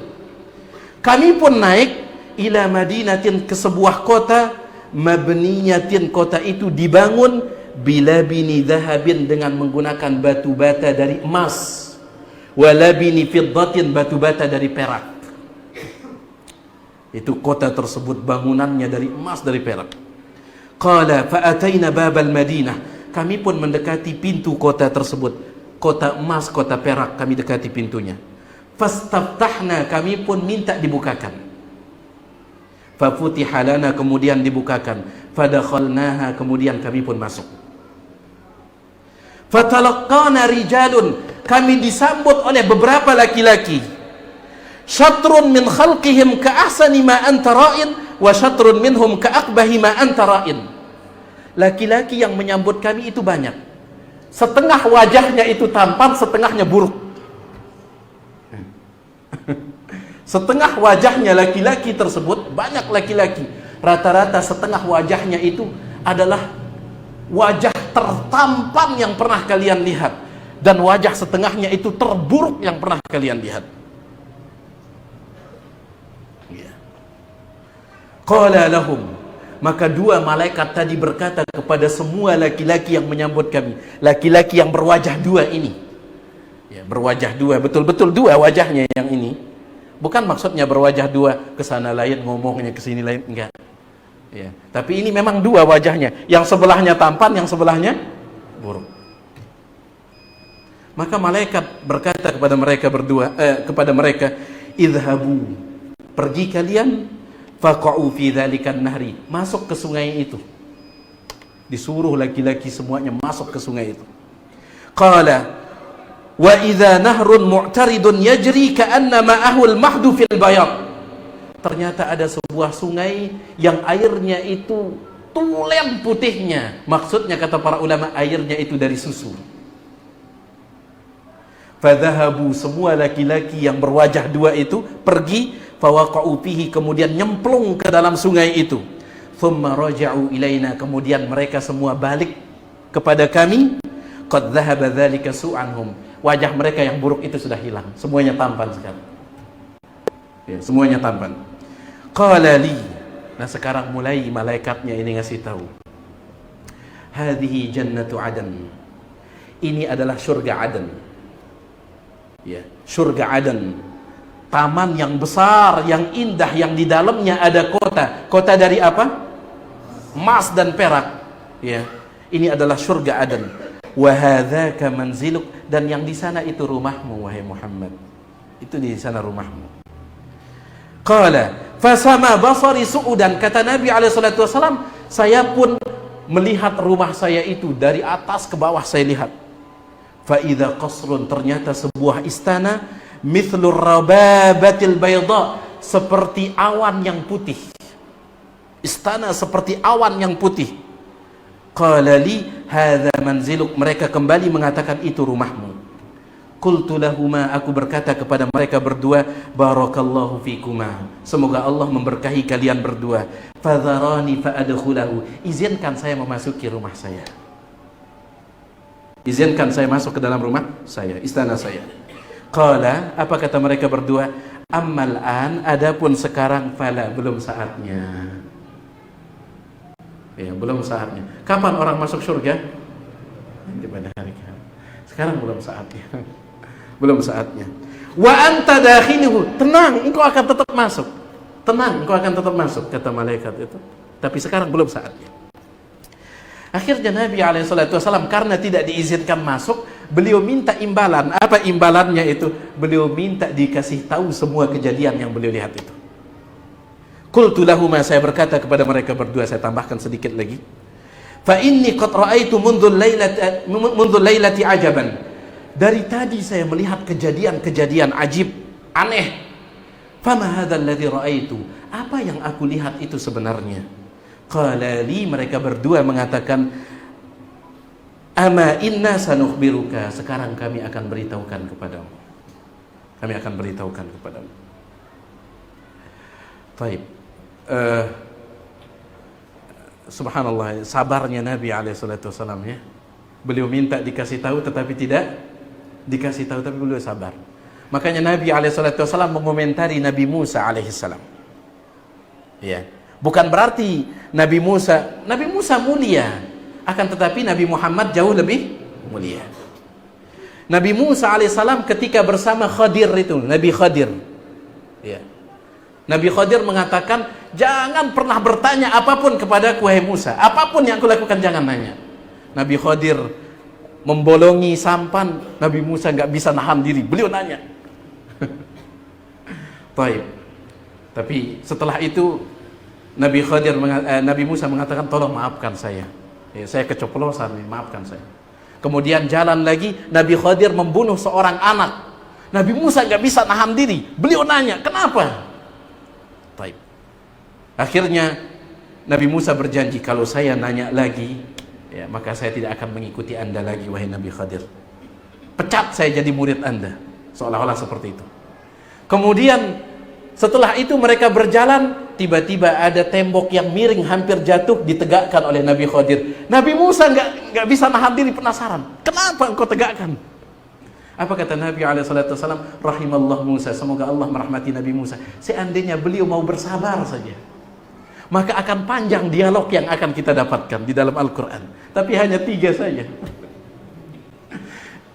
[SPEAKER 1] Kami pun naik ila madinatin, ke sebuah kota, mabniyatin, kota itu dibangun bilabini dhahabin, dengan menggunakan batu bata dari emas, walabini fiddatin, batu bata dari perak. Itu kota tersebut bangunannya dari emas, dari perak. Qala fa'ataina babal madinah, kami pun mendekati pintu kota tersebut, kota emas, kota perak, kami dekati pintunya. Fastaftahna, kami pun minta dibukakan. Fafutiha lana, kemudian dibukakan. Fadakhalnaha, kemudian kami pun masuk. Fatalaqqana rijalun, kami disambut oleh beberapa laki-laki. Syatrun min khalqihim ka ahsani ma anta ra'in, wa syatrun minhum ka aqbahi ma anta ra'in. Laki-laki yang menyambut kami itu banyak. Setengah wajahnya itu tampan, setengahnya buruk. Setengah wajahnya laki-laki tersebut, banyak laki-laki, rata-rata setengah wajahnya itu adalah wajah tertampan yang pernah kalian lihat, dan wajah setengahnya itu terburuk yang pernah kalian lihat. Qala lahum, maka dua malaikat tadi berkata kepada semua laki-laki yang menyambut kami, laki-laki yang berwajah dua ini, ya, berwajah dua, betul-betul dua wajahnya yang ini. Bukan maksudnya berwajah dua, ke sana lain ngomongnya, ke sini lain, enggak. Ya, tapi ini memang dua wajahnya, yang sebelahnya tampan, yang sebelahnya buruk. Maka malaikat berkata kepada mereka berdua, kepada mereka, idhabu, pergi kalian, faqa'u fi dzalikan nahri, masuk ke sungai itu. Disuruh laki-laki semuanya masuk ke sungai itu. Qala wa idza nahrun mu'taridun yajri ka'anna ma'ahu al-mahdu fil bayad. Ternyata ada sebuah sungai yang airnya itu tulen putihnya. Maksudnya kata para ulama, airnya itu dari susu. Fadhahabu, semua laki-laki yang berwajah dua itu pergi, fawaqa'u fihi, kemudian nyemplung ke dalam sungai itu. Thumma raja'u ilaina, kemudian mereka semua balik kepada kami. Qad dhahaba dzalika su'anhum, wajah mereka yang buruk itu sudah hilang, semuanya tampan sekarang. Ya, semuanya tampan. Qala li, nah sekarang mulai malaikatnya ini ngasih tahu. Hadhihi jannatu Adan, ini adalah surga Aden. Ya, surga Aden, taman yang besar, yang indah, yang di dalamnya ada kota. Kota dari apa? Emas dan perak. Ya, ini adalah surga Aden. Wa hadzaka manziluk, dan yang di sana itu rumahmu wahai Muhammad. Itu di sana rumahmu. Qala fasama basari su'udan, kata Nabi alaihi salatu wasallam, saya pun melihat rumah saya itu dari atas ke bawah saya lihat. Fa idza qasrun, ternyata sebuah istana, mithlur rababatil bayda, seperti awan yang putih. Istana seperti awan yang putih. Qala li hadza manziluk, mereka kembali mengatakan itu rumahmu. Qultu lahuma, aku berkata kepada mereka berdua, barakallahu fikuma, semoga Allah memberkahi kalian berdua. Fadharani faadkhulahu, izinkan saya memasuki rumah saya. Izinkan saya masuk ke dalam rumah saya, istana saya. Qala, apa kata mereka berdua? Ammal an, adapun sekarang, fala, belum saatnya. Ya, belum saatnya. Kapan orang masuk surga? Di pada hari kiamat. Sekarang belum saatnya. Belum saatnya. Wa anta dakhiluhu, tenang, engkau akan tetap masuk. Tenang, engkau akan tetap masuk, kata malaikat itu. Tapi sekarang belum saatnya. Akhirnya Nabi SAW karena tidak diizinkan masuk, beliau minta imbalan. Apa imbalannya itu? Beliau minta dikasih tahu semua kejadian yang beliau lihat itu. Qultu lahuma, saya berkata kepada mereka berdua, saya tambahkan sedikit lagi. Fa inni qad ra'aitu mundhul lailati ajaban. Dari tadi saya melihat kejadian-kejadian ajib, aneh. Fama hadzal ladzi ra'aitu? Apa yang aku lihat itu sebenarnya? Qala li, mereka berdua mengatakan, ama inna sanukhbiruka, sekarang kami akan beritahukan kepadamu. Kami akan beritahukan kepadamu. Baik. Subhanallah, sabarnya Nabi SAW ya. Beliau minta dikasih tahu tetapi tidak dikasih tahu, tapi beliau sabar. Makanya Nabi SAW mengomentari Nabi Musa alaihissalam. Ya. Bukan berarti Nabi Musa mulia, akan tetapi Nabi Muhammad jauh lebih mulia. Nabi Musa alaihissalam ketika bersama Khadir itu, Nabi Khadir, ya. Nabi Khadir mengatakan, jangan pernah bertanya apapun kepadaku wahai Musa, apapun yang aku lakukan jangan nanya. Nabi Khadir membolongi sampan, Nabi Musa nggak bisa nahan diri, beliau nanya. Baik. Tapi setelah itu Nabi Musa mengatakan, tolong maafkan saya. Ya, saya keceplosan, maafkan saya. Kemudian jalan lagi, Nabi Khadir membunuh seorang anak. Nabi Musa nggak bisa nahan diri. Beliau nanya, kenapa? Baik. Akhirnya Nabi Musa berjanji, kalau saya nanya lagi, ya, maka saya tidak akan mengikuti Anda lagi, wahai Nabi Khadir. Pecat saya jadi murid Anda. Seolah-olah seperti itu. Kemudian setelah itu mereka berjalan, tiba-tiba ada tembok yang miring hampir jatuh ditegakkan oleh Nabi Khadir. Nabi Musa nggak bisa nahan diri, penasaran. Kenapa engkau tegakkan? Apa kata Nabi SAW? Rahimallah Musa, semoga Allah merahmati Nabi Musa. Seandainya beliau mau bersabar saja, maka akan panjang dialog yang akan kita dapatkan di dalam Al-Quran. Tapi hanya 3 saja.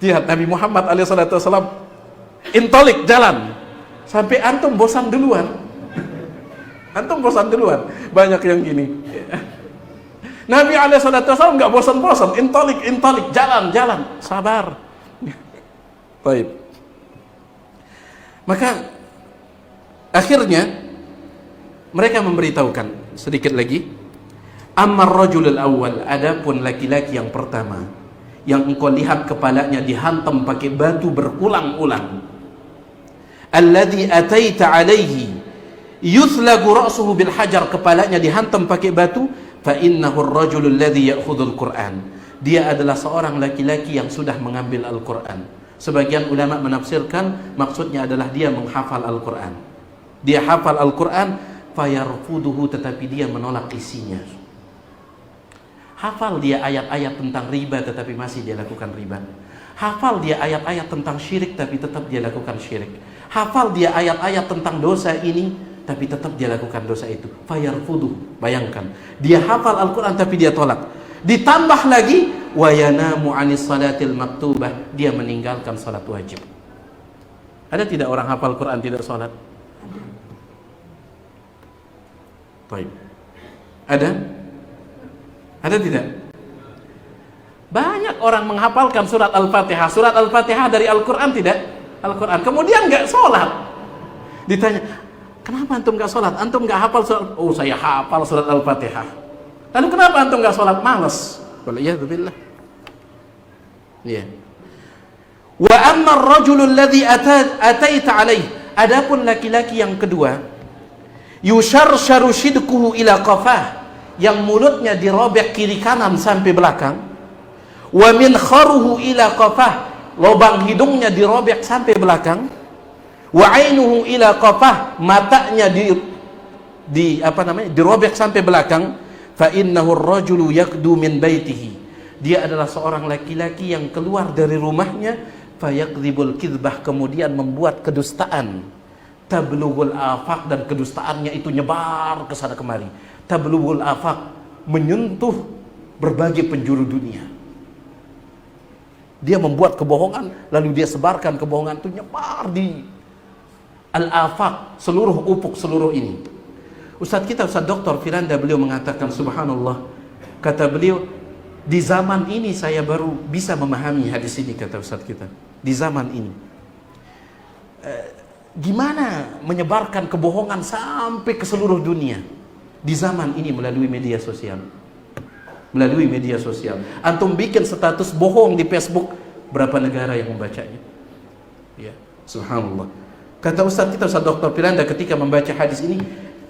[SPEAKER 1] Lihat Nabi Muhammad SAW intolik jalan sampai antum bosan duluan. Antum bosan duluan. Banyak yang gini. Nabi SAW nggak bosan-bosan, intolik, jalan, sabar. Baik. Maka akhirnya mereka memberitahukan sedikit lagi. Ammar rajulul awwal, adapun laki-laki yang pertama, yang engkau lihat kepalanya dihantam pakai batu berulang-ulang. Alladzi ataita alaihi yuthlagu ra'suhu bil hajar, kepalanya dihantam pakai batu. Fa innahu ar-rajulu alladzi ya'khudhul Qur'an, dia adalah seorang laki-laki yang sudah mengambil Al-Qur'an. Sebagian ulama menafsirkan maksudnya adalah dia menghafal Al-Qur'an. Dia hafal Al-Qur'an, fayarfuduhu, tetapi dia menolak isinya. Hafal dia ayat-ayat tentang riba tetapi masih dia lakukan riba. Hafal dia ayat-ayat tentang syirik tapi tetap dia lakukan syirik. Hafal dia ayat-ayat tentang dosa ini tapi tetap dia lakukan dosa itu. Fayarfuduhu, bayangkan, dia hafal Al-Qur'an tapi dia tolak. Ditambah lagi, wa yanamu 'anis salatil maktubah, dia meninggalkan salat wajib. Ada tidak orang hafal Quran tidak salat? Baik. Ada? Ada tidak? Banyak orang menghafalkan surat Al-Fatihah. Surat Al-Fatihah dari Al-Quran tidak? Al-Quran. Kemudian nggak sholat. Ditanya, kenapa antum nggak sholat? Antum nggak hafal surat? Oh, saya hafal surat Al-Fatihah. Lalu kenapa antum nggak sholat? Malas. Waliyadzubillah. Iya. Wa amma ar-rajulu alladhi ataita alaih, adapun laki-laki yang kedua, yusharsharu shidquhu ila qafah, yang mulutnya dirobek kiri kanan sampai belakang, wa min kharuhu ila qafah, lubang hidungnya dirobek sampai belakang, wa ainuhu ila qafah, matanya dirobek sampai belakang, fa innahu ar-rajulu yaqdu min baitihi, dia adalah seorang laki-laki yang keluar dari rumahnya, fayakdzibul kizbah, kemudian membuat kedustaan, tablughul afaq, dan kedustaannya itu nyebar ke sana kemari. Tablughul afaq, menyentuh berbagai penjuru dunia. Dia membuat kebohongan, lalu dia sebarkan kebohongan itu nyebar di al-afaq, seluruh ufuk seluruh ini. Ustaz kita, Ustaz Dr. Firanda, beliau mengatakan, subhanallah, kata beliau, di zaman ini saya baru bisa memahami hadis ini, kata Ustaz kita. Di zaman ini, gimana menyebarkan kebohongan sampai ke seluruh dunia di zaman ini melalui media sosial. Melalui media sosial, antum bikin status bohong di Facebook, berapa negara yang membacanya? Ya, subhanallah. Kata Ustaz kita, Ustaz Dr. Firanda, ketika membaca hadis ini,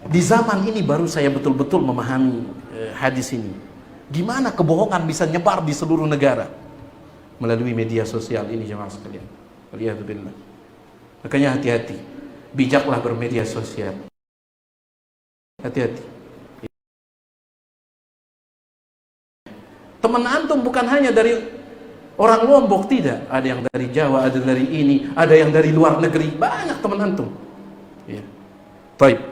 [SPEAKER 1] di zaman ini baru saya betul-betul memahami hadis ini. Gimana kebohongan bisa nyebar di seluruh negara melalui media sosial ini, jemaah sekalian. Waliyadzubillah. Makanya hati-hati, bijaklah bermedia sosial. Hati-hati. Teman antum bukan hanya dari orang Lombok, tidak. Ada yang dari Jawa, ada dari ini, ada yang dari luar negeri. Banyak teman antum. Ya. Baik.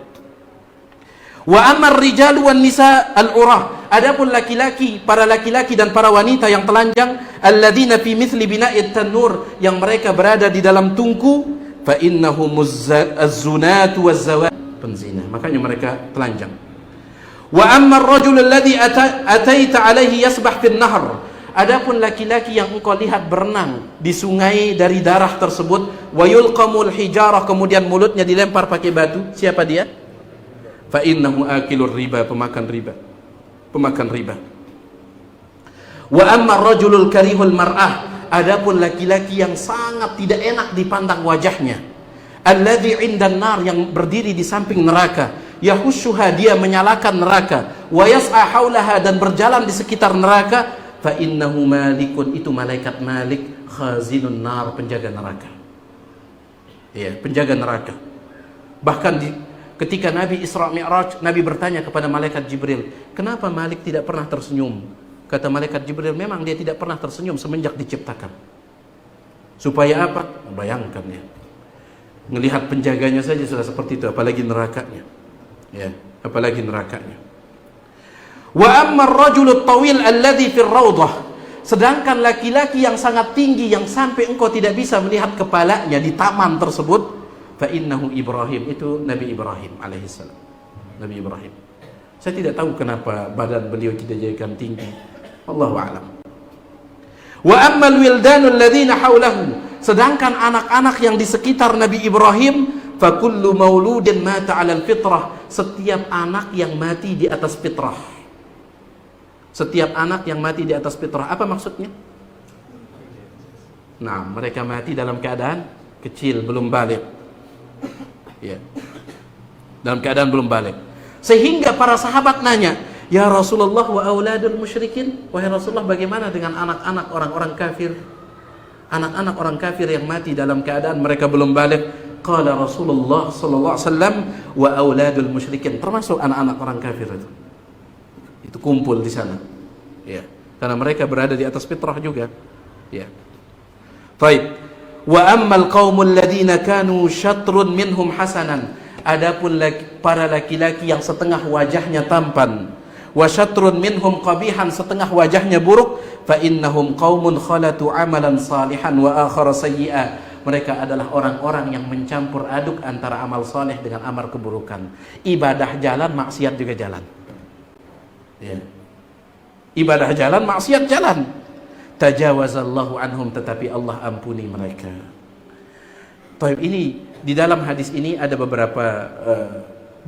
[SPEAKER 1] Wa ammar rijalu wan nisa al-urah, adapun laki-laki, para laki-laki dan para wanita yang telanjang, alladzina fi mithli bina'it tanur, yang mereka berada di dalam tungku, fa innahumuz zunatu waz-zawat, penzina, makanya mereka telanjang. Wa amma ar-rajul alladhi ataita alaihi yasbah fil nahr, adapun laki-laki yang engkau lihat berenang di sungai dari darah tersebut, wa yulqamul hijarah, kemudian mulutnya dilempar pakai batu, siapa dia? Fa innahu akilur riba, pemakan riba. Pemakan riba. Wa amma ar-rajulul karihul mar'ah, adapun laki-laki yang sangat tidak enak dipandang wajahnya, alladzi 'indan nar, yang berdiri di samping neraka, yahussuha, dia menyalakan neraka, wa yas'a haulaha, dan berjalan di sekitar neraka, fa innahu malikun, itu malaikat Malik, khazinun nar, penjaga neraka. Ya, penjaga neraka. Bahkan ketika Nabi Isra Mi'raj, Nabi bertanya kepada malaikat Jibril, kenapa Malik tidak pernah tersenyum? Kata malaikat Jibril, memang dia tidak pernah tersenyum semenjak diciptakan. Supaya apa? Bayangkan ya, melihat penjaganya saja sudah seperti itu, apalagi nerakanya. Ya, apalagi nerakanya. Wa amma ar-rajulu at-tawil alladhi fi ar-rawdah, sedangkan laki-laki yang sangat tinggi, yang sampai engkau tidak bisa melihat kepalanya di taman tersebut, fa innahu Ibrahim, itu Nabi Ibrahim alaihissalam. Nabi Ibrahim. Saya tidak tahu kenapa badan beliau tidak jadikan tinggi. Allahu a'lam. Wa ammal wildanul ladzina haulahu, sedangkan anak-anak yang di sekitar Nabi Ibrahim, fa kullu mauludin mata 'alal fitrah, setiap anak yang mati di atas fitrah. Setiap anak yang mati di atas fitrah, apa maksudnya? Nah, mereka mati dalam keadaan kecil, belum balik. Ya. Dalam keadaan belum balik. Sehingga para sahabat nanya, ya Rasulullah, wa auladul musyrikin, wahai Rasulullah, bagaimana dengan anak-anak orang-orang kafir? Anak-anak orang kafir yang mati dalam keadaan mereka belum balik. Qala Rasulullah sallallahu alaihi wasallam, wa auladul musyrikin, termasuk anak-anak orang kafir itu kumpul di sana. Ya, karena mereka berada di atas fitrah juga. Ya. Baik. Wa ammal qaumul ladzina kanu syatrun minhum hasanan, adapun para laki-laki yang setengah wajahnya tampan, wa syatrun minhum qabihan, setengah wajahnya buruk, fa innahum qaumun khalatu amalan salihan wa akhara sayyi'a, mereka adalah orang-orang yang mencampur aduk antara amal saleh dengan amal keburukan. Ibadah jalan, maksiat juga jalan. Ya. Ibadah jalan, maksiat jalan. Tajawazallahu anhum, tetapi Allah ampuni mereka. Taib, ini di dalam hadis ini ada beberapa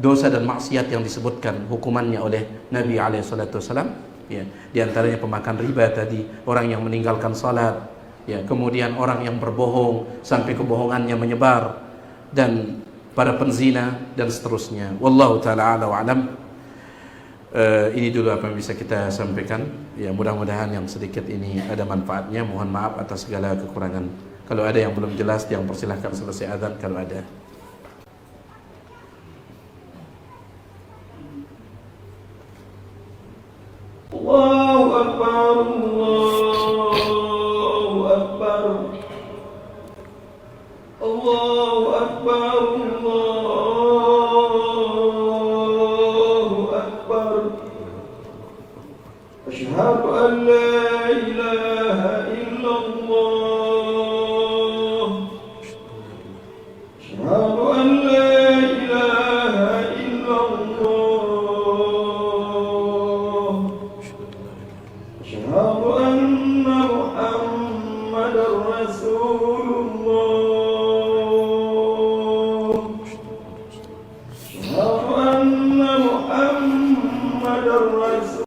[SPEAKER 1] dosa dan maksiat yang disebutkan hukumannya oleh Nabi SAW. Ya, di antaranya pemakan riba tadi, orang yang meninggalkan salat, ya, kemudian orang yang berbohong sampai kebohongannya menyebar, dan para penzina dan seterusnya. Wallahu taala a'lam wa alam. Ini dulu apa yang bisa kita sampaikan. Ya, mudah-mudahan yang sedikit ini ada manfaatnya. Mohon maaf atas segala kekurangan. Kalau ada yang belum jelas, yang persilahkan selesai azan kalau ada.
[SPEAKER 2] Allahu Akbar, Allahu Akbar, Allahu Akbar, Allahu Akbar. Asyhadu an la ilaha illallah. Asyhadu an la ilaha illallah. Asyhadu anna Muhammadar Rasulullah. Asyhadu anna Muhammadar Rasulullah.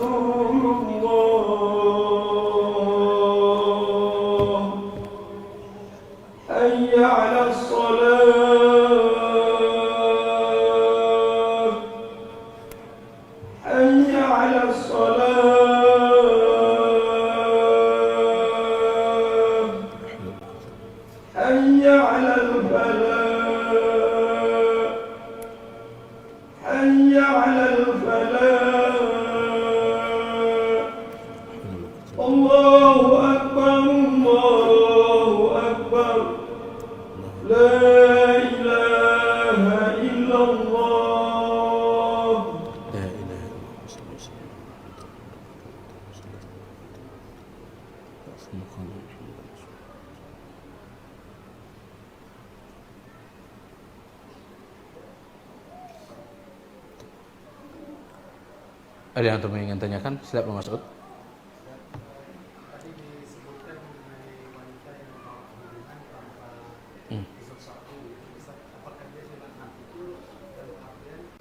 [SPEAKER 2] Hayya 'alas shalah. Hayya 'alas shalah. Hayya 'alal falah. Hayya 'alal falah. Allahu Akbar, Allahu Akbar. La ilaha illallah.
[SPEAKER 1] La ilaha illallah. Ada yang ingin tanyakan? Silakan Mas Ud.
[SPEAKER 3] Tadi disebutkan mengenai wanita yang melakukan hubungan tanpa sesuatu, apakah dia dilaknat itu dalam artian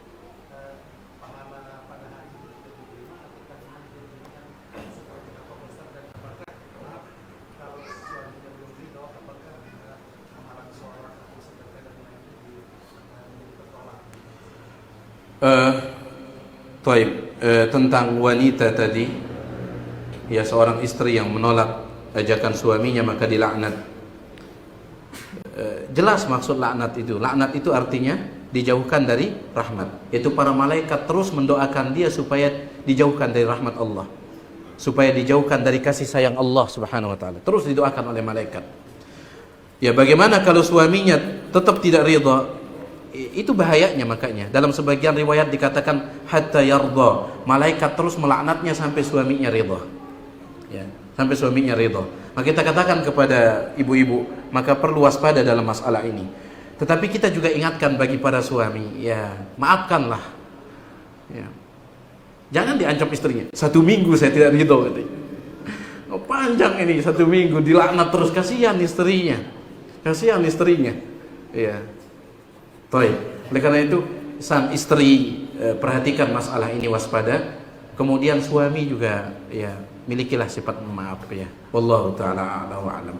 [SPEAKER 3] pahala pada hari itu tidak diterima atau karena dia diberikan seperti apa besar, dan apakah kalau suaminya belum ridho apakah amalan seorang atau sedekah dan lainnya ditolak?
[SPEAKER 1] Tentang wanita tadi, ya, seorang istri yang menolak ajakan suaminya maka dilaknat. Jelas maksud laknat itu. Laknat itu artinya dijauhkan dari rahmat. Itu para malaikat terus mendoakan dia supaya dijauhkan dari rahmat Allah, supaya dijauhkan dari kasih sayang Allah Subhanahu wa taala. Terus didoakan oleh malaikat. Ya, bagaimana kalau suaminya tetap tidak ridha? Itu bahayanya. Makanya dalam sebagian riwayat dikatakan hatta yardha, malaikat terus melaknatnya sampai suaminya ridha. Ya, sampai suaminya ridha. Maka kita katakan kepada ibu-ibu, maka perlu waspada dalam masalah ini. Tetapi kita juga ingatkan bagi para suami, ya, maafkanlah. Ya. Jangan diancam istrinya. 1 minggu saya tidak ridha katanya. Oh, panjang ini 1 minggu dilaknat terus, kasihan istrinya. Kasihan istrinya. Ya. Oleh karena itu sang istri perhatikan masalah ini, waspada. Kemudian suami juga, ya, milikilah sifat maaf, ya. Wallahu taala a'la wa alam.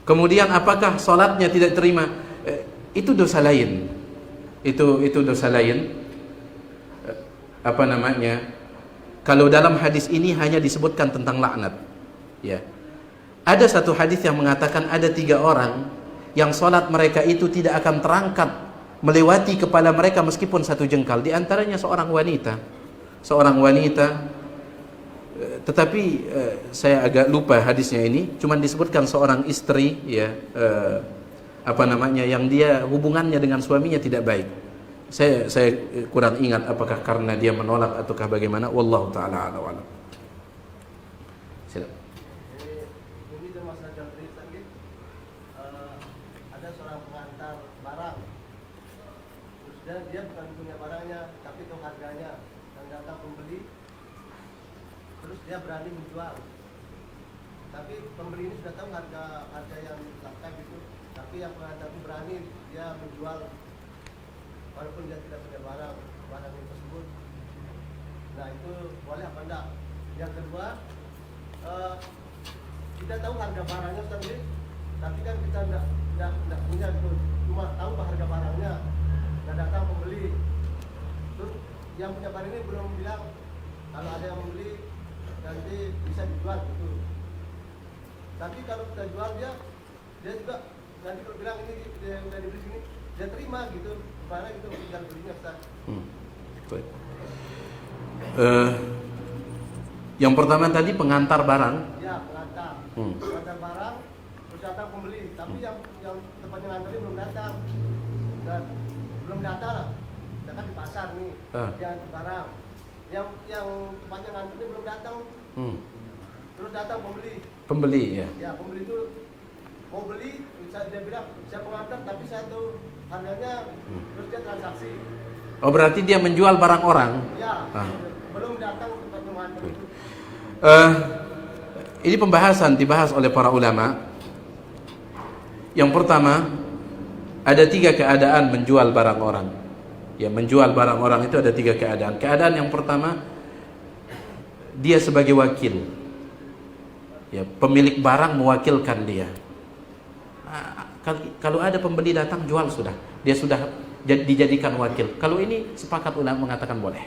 [SPEAKER 1] Kemudian apakah salatnya tidak terima? Itu dosa lain. Itu dosa lain. Apa namanya? Kalau dalam hadis ini hanya disebutkan tentang laknat, ya. Ada satu hadis yang mengatakan ada 3 orang yang salat mereka itu tidak akan terangkat melewati kepala mereka meskipun 1 jengkal. Di antaranya seorang wanita, tetapi saya agak lupa hadisnya ini. Cuman disebutkan seorang istri, ya, apa namanya, yang dia hubungannya dengan suaminya tidak baik. Saya kurang ingat apakah karena dia menolak ataukah bagaimana. Wallahu taala a'lam. Silakan.
[SPEAKER 3] Ini masalah jabri tadi, ada seorang pengantar barang, terus dia bukan punya barangnya tapi tahu harganya, dan datang pembeli, terus dia berani menjual, tapi pembeli ini sudah tahu harga yang langka gitu, tapi yang pengantar itu berani dia menjual walaupun dia tidak punya barang tersebut. Nah, itu boleh apa enggak? Yang kedua, kita tahu harga barangnya sendiri, tapi kan kita tidak punya itu, cuma tahu harga barangnya, dan datang pembeli, terus yang punya barang ini belum bilang kalau ada yang membeli nanti bisa dijual gitu. Tapi kalau kita jual dia juga nanti kalau bilang ini dia udah dibeli sini, dia terima gitu. Gimana gitu tinggal belinya Ustaz.
[SPEAKER 1] Baik. Yang pertama tadi pengantar barang.
[SPEAKER 3] Ya, pengantar. Pengantar barang, terus datang pembeli. Tapi yang tempatnya nganterin belum datang. Dan belum datang lah. Datang di pasar nih, yang barang. Yang tempatnya nganterin belum datang. Terus datang pembeli.
[SPEAKER 1] Pembeli ya.
[SPEAKER 3] Ya, pembeli itu mau beli, dia bilang saya pengantar tapi satu harganya, terus dia transaksi.
[SPEAKER 1] Oh, berarti dia menjual barang orang.
[SPEAKER 3] Ya, belum datang tempat pengantar itu.
[SPEAKER 1] Ini pembahasan dibahas oleh para ulama. Yang pertama, ada 3 keadaan menjual barang orang. Ya, menjual barang orang itu ada 3 keadaan. Keadaan yang pertama, dia sebagai wakil. Ya, pemilik barang mewakilkan dia. Kalau ada pembeli datang jual sudah, dia sudah dijadikan wakil. Kalau ini sepakat ulama mengatakan boleh.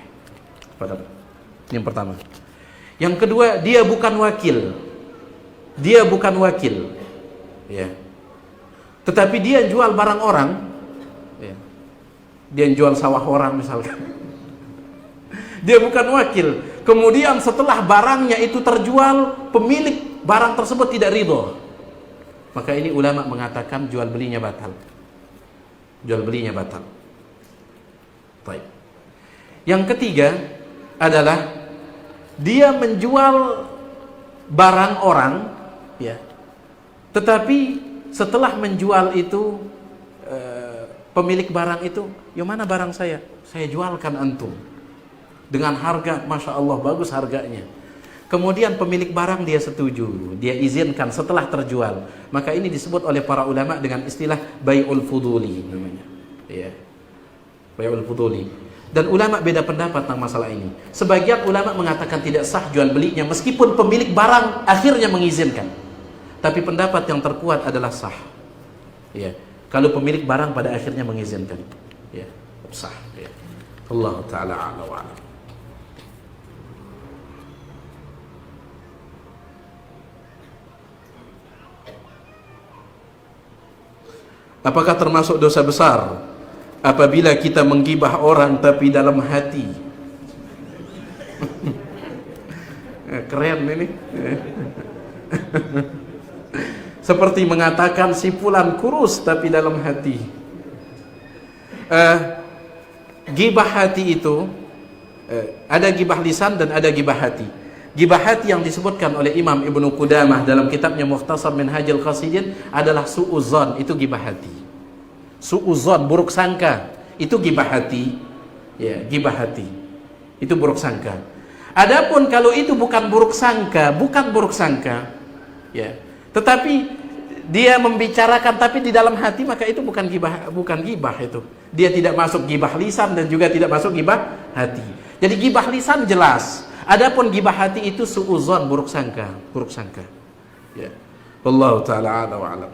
[SPEAKER 1] Yang pertama. Yang kedua, dia bukan wakil. Dia bukan wakil. Ya. Tetapi dia jual barang orang. Ya. Dia jual sawah orang misalkan. Dia bukan wakil. Kemudian setelah barangnya itu terjual, pemilik barang tersebut tidak ridho. Maka ini ulama mengatakan jual belinya batal. Jual belinya batal. Baik. Yang ketiga adalah dia menjual barang orang, ya. Tetapi setelah menjual itu pemilik barang itu, "Ya mana barang saya? Saya jualkan antum dengan harga, masya Allah bagus harganya." Kemudian pemilik barang dia setuju, dia izinkan setelah terjual. Maka ini disebut oleh para ulama dengan istilah bai'ul fuduli namanya. Ya. Bai'ul fuduli. Dan ulama beda pendapat tentang masalah ini. Sebagian ulama mengatakan tidak sah jual belinya meskipun pemilik barang akhirnya mengizinkan. Tapi pendapat yang terkuat adalah sah. Ya. Kalau pemilik barang pada akhirnya mengizinkan. Ya, sah, ya. Allah taala a'la wa a'lam. Apakah termasuk dosa besar apabila kita menggibah orang tapi dalam hati? Keren ini. Seperti mengatakan si fulan kurus tapi dalam hati. Gibah hati itu ada gibah lisan dan ada gibah hati. Gibah hati yang disebutkan oleh Imam Ibnu Qudamah dalam kitabnya Mukhtasar Minhajul Qasidin adalah su'uzon, itu gibah hati. Su'uzon, buruk sangka, itu gibah hati. Ya, gibah hati. Itu buruk sangka. Adapun kalau itu bukan buruk sangka, ya. Tetapi dia membicarakan tapi di dalam hati, maka itu bukan gibah itu. Dia tidak masuk gibah lisan dan juga tidak masuk gibah hati. Jadi gibah lisan jelas. Adapun gibah hati itu su'uzon, buruk sangka. Ya. Wallahu taala a'la wa a'lam.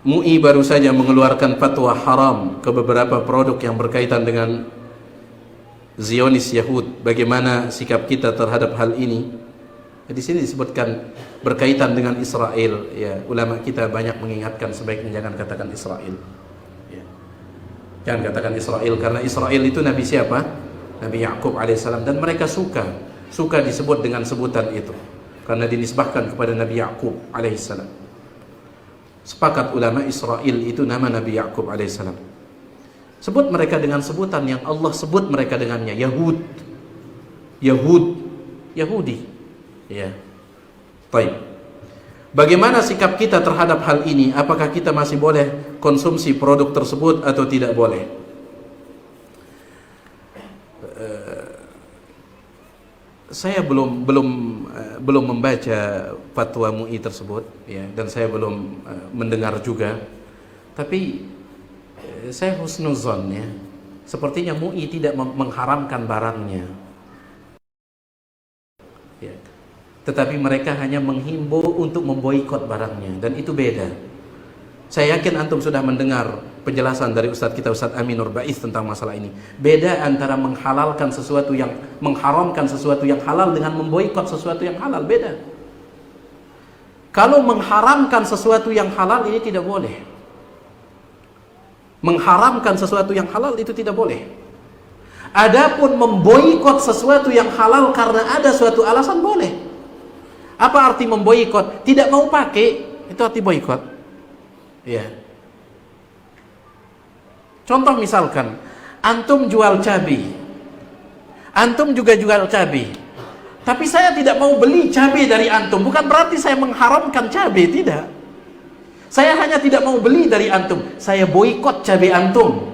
[SPEAKER 1] MUI baru saja mengeluarkan fatwa haram ke beberapa produk yang berkaitan dengan Zionis Yahud. Bagaimana sikap kita terhadap hal ini? Di sini disebutkan berkaitan dengan Israel. Ya, ulama kita banyak mengingatkan sebaiknya jangan katakan Israel. Ya. Jangan katakan Israel karena Israel itu Nabi siapa? Nabi Yakub alaihissalam, dan mereka suka disebut dengan sebutan itu karena dinisbahkan kepada Nabi Yakub alaihissalam. Sepakat ulama Israel itu nama Nabi Yakub alaihissalam. Sebut mereka dengan sebutan yang Allah sebut mereka dengannya, Yahudi. Ya. Baik. Bagaimana sikap kita terhadap hal ini? Apakah kita masih boleh konsumsi produk tersebut atau tidak boleh? Saya belum membaca fatwa MUI tersebut, ya, dan saya belum mendengar juga. Tapi saya husnuzon, ya. Sepertinya MUI tidak mengharamkan barangnya. Ya. tetapi mereka hanya menghimbau untuk memboikot barangnya, dan itu beda. Saya yakin antum sudah mendengar penjelasan dari Ustadz kita Ustadz Amin Nur Baiz tentang masalah ini. Beda antara menghalalkan sesuatu yang mengharamkan sesuatu yang halal dengan memboikot sesuatu yang halal, beda. Kalau mengharamkan sesuatu yang halal ini tidak boleh. Mengharamkan sesuatu yang halal itu tidak boleh. Adapun memboikot sesuatu yang halal karena ada suatu alasan boleh. Apa arti memboikot? Tidak mau pakai, itu arti boikot. Ya. Contoh misalkan, antum jual cabai, antum juga jual cabai, tapi saya tidak mau beli cabai dari antum. Bukan berarti saya mengharamkan cabai, tidak. Saya hanya tidak mau beli dari antum. Saya boikot cabai antum.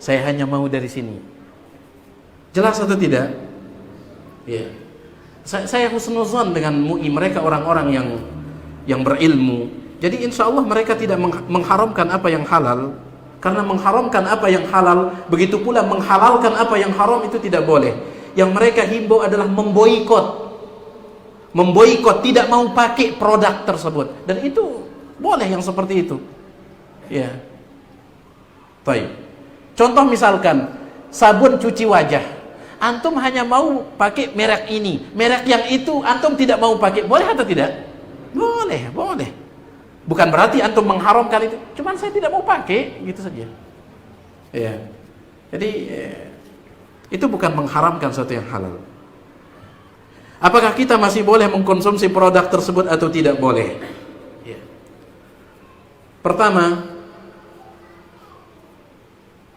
[SPEAKER 1] Saya hanya mau dari sini. Jelas atau tidak? Ya. Saya husnuzan dengan MUI, mereka orang-orang yang berilmu. Jadi insya Allah mereka tidak mengharamkan apa yang halal. Karena mengharamkan apa yang halal, begitu pula menghalalkan apa yang haram itu tidak boleh. Yang mereka himbau adalah memboikot. Memboikot, tidak mau pakai produk tersebut. Dan itu boleh yang seperti itu. Ya. Baik. Contoh misalkan sabun cuci wajah. Antum hanya mau pakai merek ini, merek yang itu antum tidak mau pakai. Boleh atau tidak? Boleh, boleh. Bukan berarti antum mengharamkan itu. Cuman saya tidak mau pakai, gitu saja. Ya. Jadi itu bukan mengharamkan sesuatu yang halal. Apakah kita masih boleh mengkonsumsi produk tersebut atau tidak boleh? Ya. Pertama,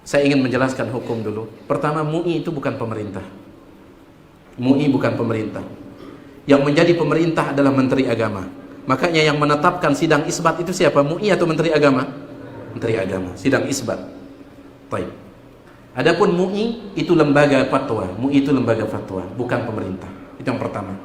[SPEAKER 1] saya ingin menjelaskan hukum dulu. Pertama, MUI itu bukan pemerintah. MUI bukan pemerintah. Yang menjadi pemerintah adalah Menteri Agama. Makanya yang menetapkan sidang isbat itu siapa? MUI atau Menteri Agama? Menteri Agama, sidang isbat. Baik. Adapun MUI itu lembaga fatwa. MUI itu lembaga fatwa, bukan pemerintah. Itu yang pertama.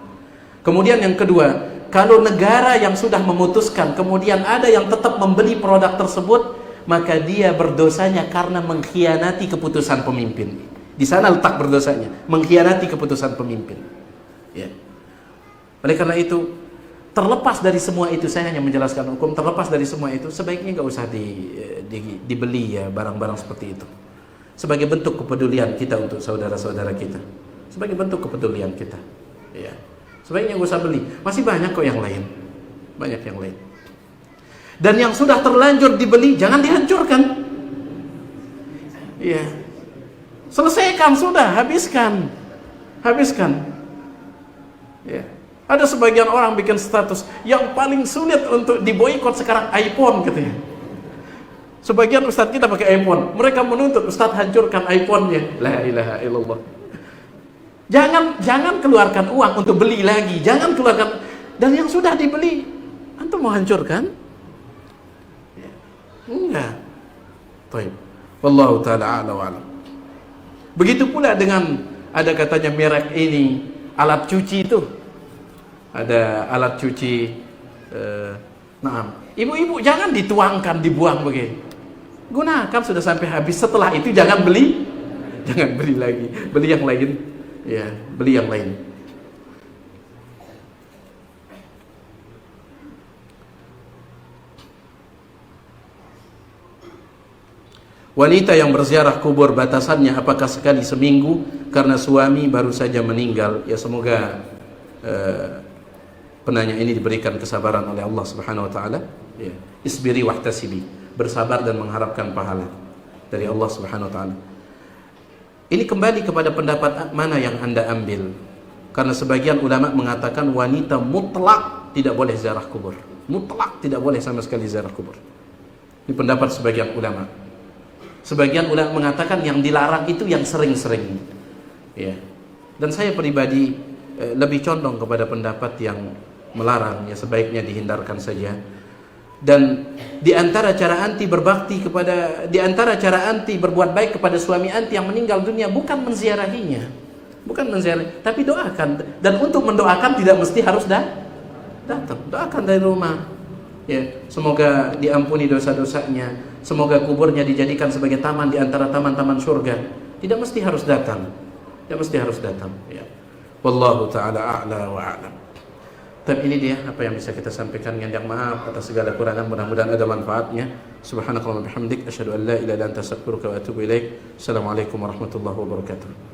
[SPEAKER 1] Kemudian yang kedua, kalau negara yang sudah memutuskan kemudian ada yang tetap membeli produk tersebut, maka dia berdosanya karena mengkhianati keputusan pemimpin. Di sana letak berdosanya, mengkhianati keputusan pemimpin. Ya. Oleh karena itu, terlepas dari semua itu, saya hanya menjelaskan hukum. Terlepas dari semua itu, sebaiknya nggak usah dibeli ya barang-barang seperti itu. Sebagai bentuk kepedulian kita untuk saudara-saudara kita, sebagai bentuk kepedulian kita. Ya. Sebaiknya nggak usah beli. Masih banyak kok yang lain, banyak yang lain. Dan yang sudah terlanjur dibeli jangan dihancurkan. Iya. Selesaikan sudah, habiskan. Habiskan. Ya. Ada sebagian orang bikin status yang paling sulit untuk diboikot sekarang iPhone katanya. Sebagian ustadz kita pakai iPhone, mereka menuntut ustadz hancurkan iPhone-nya. La ilaha illallah. Jangan keluarkan uang untuk beli lagi, jangan keluarkan. Dan yang sudah dibeli, antum mau hancurkan? Enggak. Baik. Wallahu taala a'la wa a'lam. Begitu pula dengan ada katanya merek ini alat cuci itu. Ada alat cuci ibu-ibu jangan dituangkan, dibuang begini. Gunakan sudah sampai habis. Setelah itu jangan beli. Jangan beli lagi. Beli yang lain. Ya, beli yang lain. Wanita yang berziarah kubur batasannya apakah sekali seminggu karena suami baru saja meninggal? Ya semoga penanya ini diberikan kesabaran oleh Allah Subhanahu wa taala. Ya. Isbiri wahtasibi, bersabar dan mengharapkan pahala dari Allah Subhanahu wa taala. Ini kembali kepada pendapat mana yang Anda ambil. Karena sebagian ulama mengatakan wanita mutlak tidak boleh ziarah kubur. Mutlak tidak boleh sama sekali ziarah kubur. Ini pendapat sebagian ulama. Sebagian ulama mengatakan yang dilarang itu yang sering-sering. Ya. Dan saya pribadi lebih condong kepada pendapat yang melarang, ya sebaiknya dihindarkan saja. Dan di antara cara anti berbakti kepada, di antara cara anti berbuat baik kepada suami anti yang meninggal dunia bukan menziarahinya, bukan menziarahi, tapi doakan. Dan untuk mendoakan tidak mesti harus datang, doakan dari rumah. Ya, semoga diampuni dosa-dosanya, semoga kuburnya dijadikan sebagai taman di antara taman-taman surga. Tidak mesti harus datang, tidak mesti harus datang. Ya. Wallahu taala a'la wa a'lam. Tapi ini dia apa yang bisa kita sampaikan. Yang maaf atas segala kurangan, mudah-mudahan ada manfaatnya. Subhanakallahumma bihamdik asyhadu an la ilaha illa anta astaghfiruka wa atubu ilaik. Assalamualaikum warahmatullahi wabarakatuh.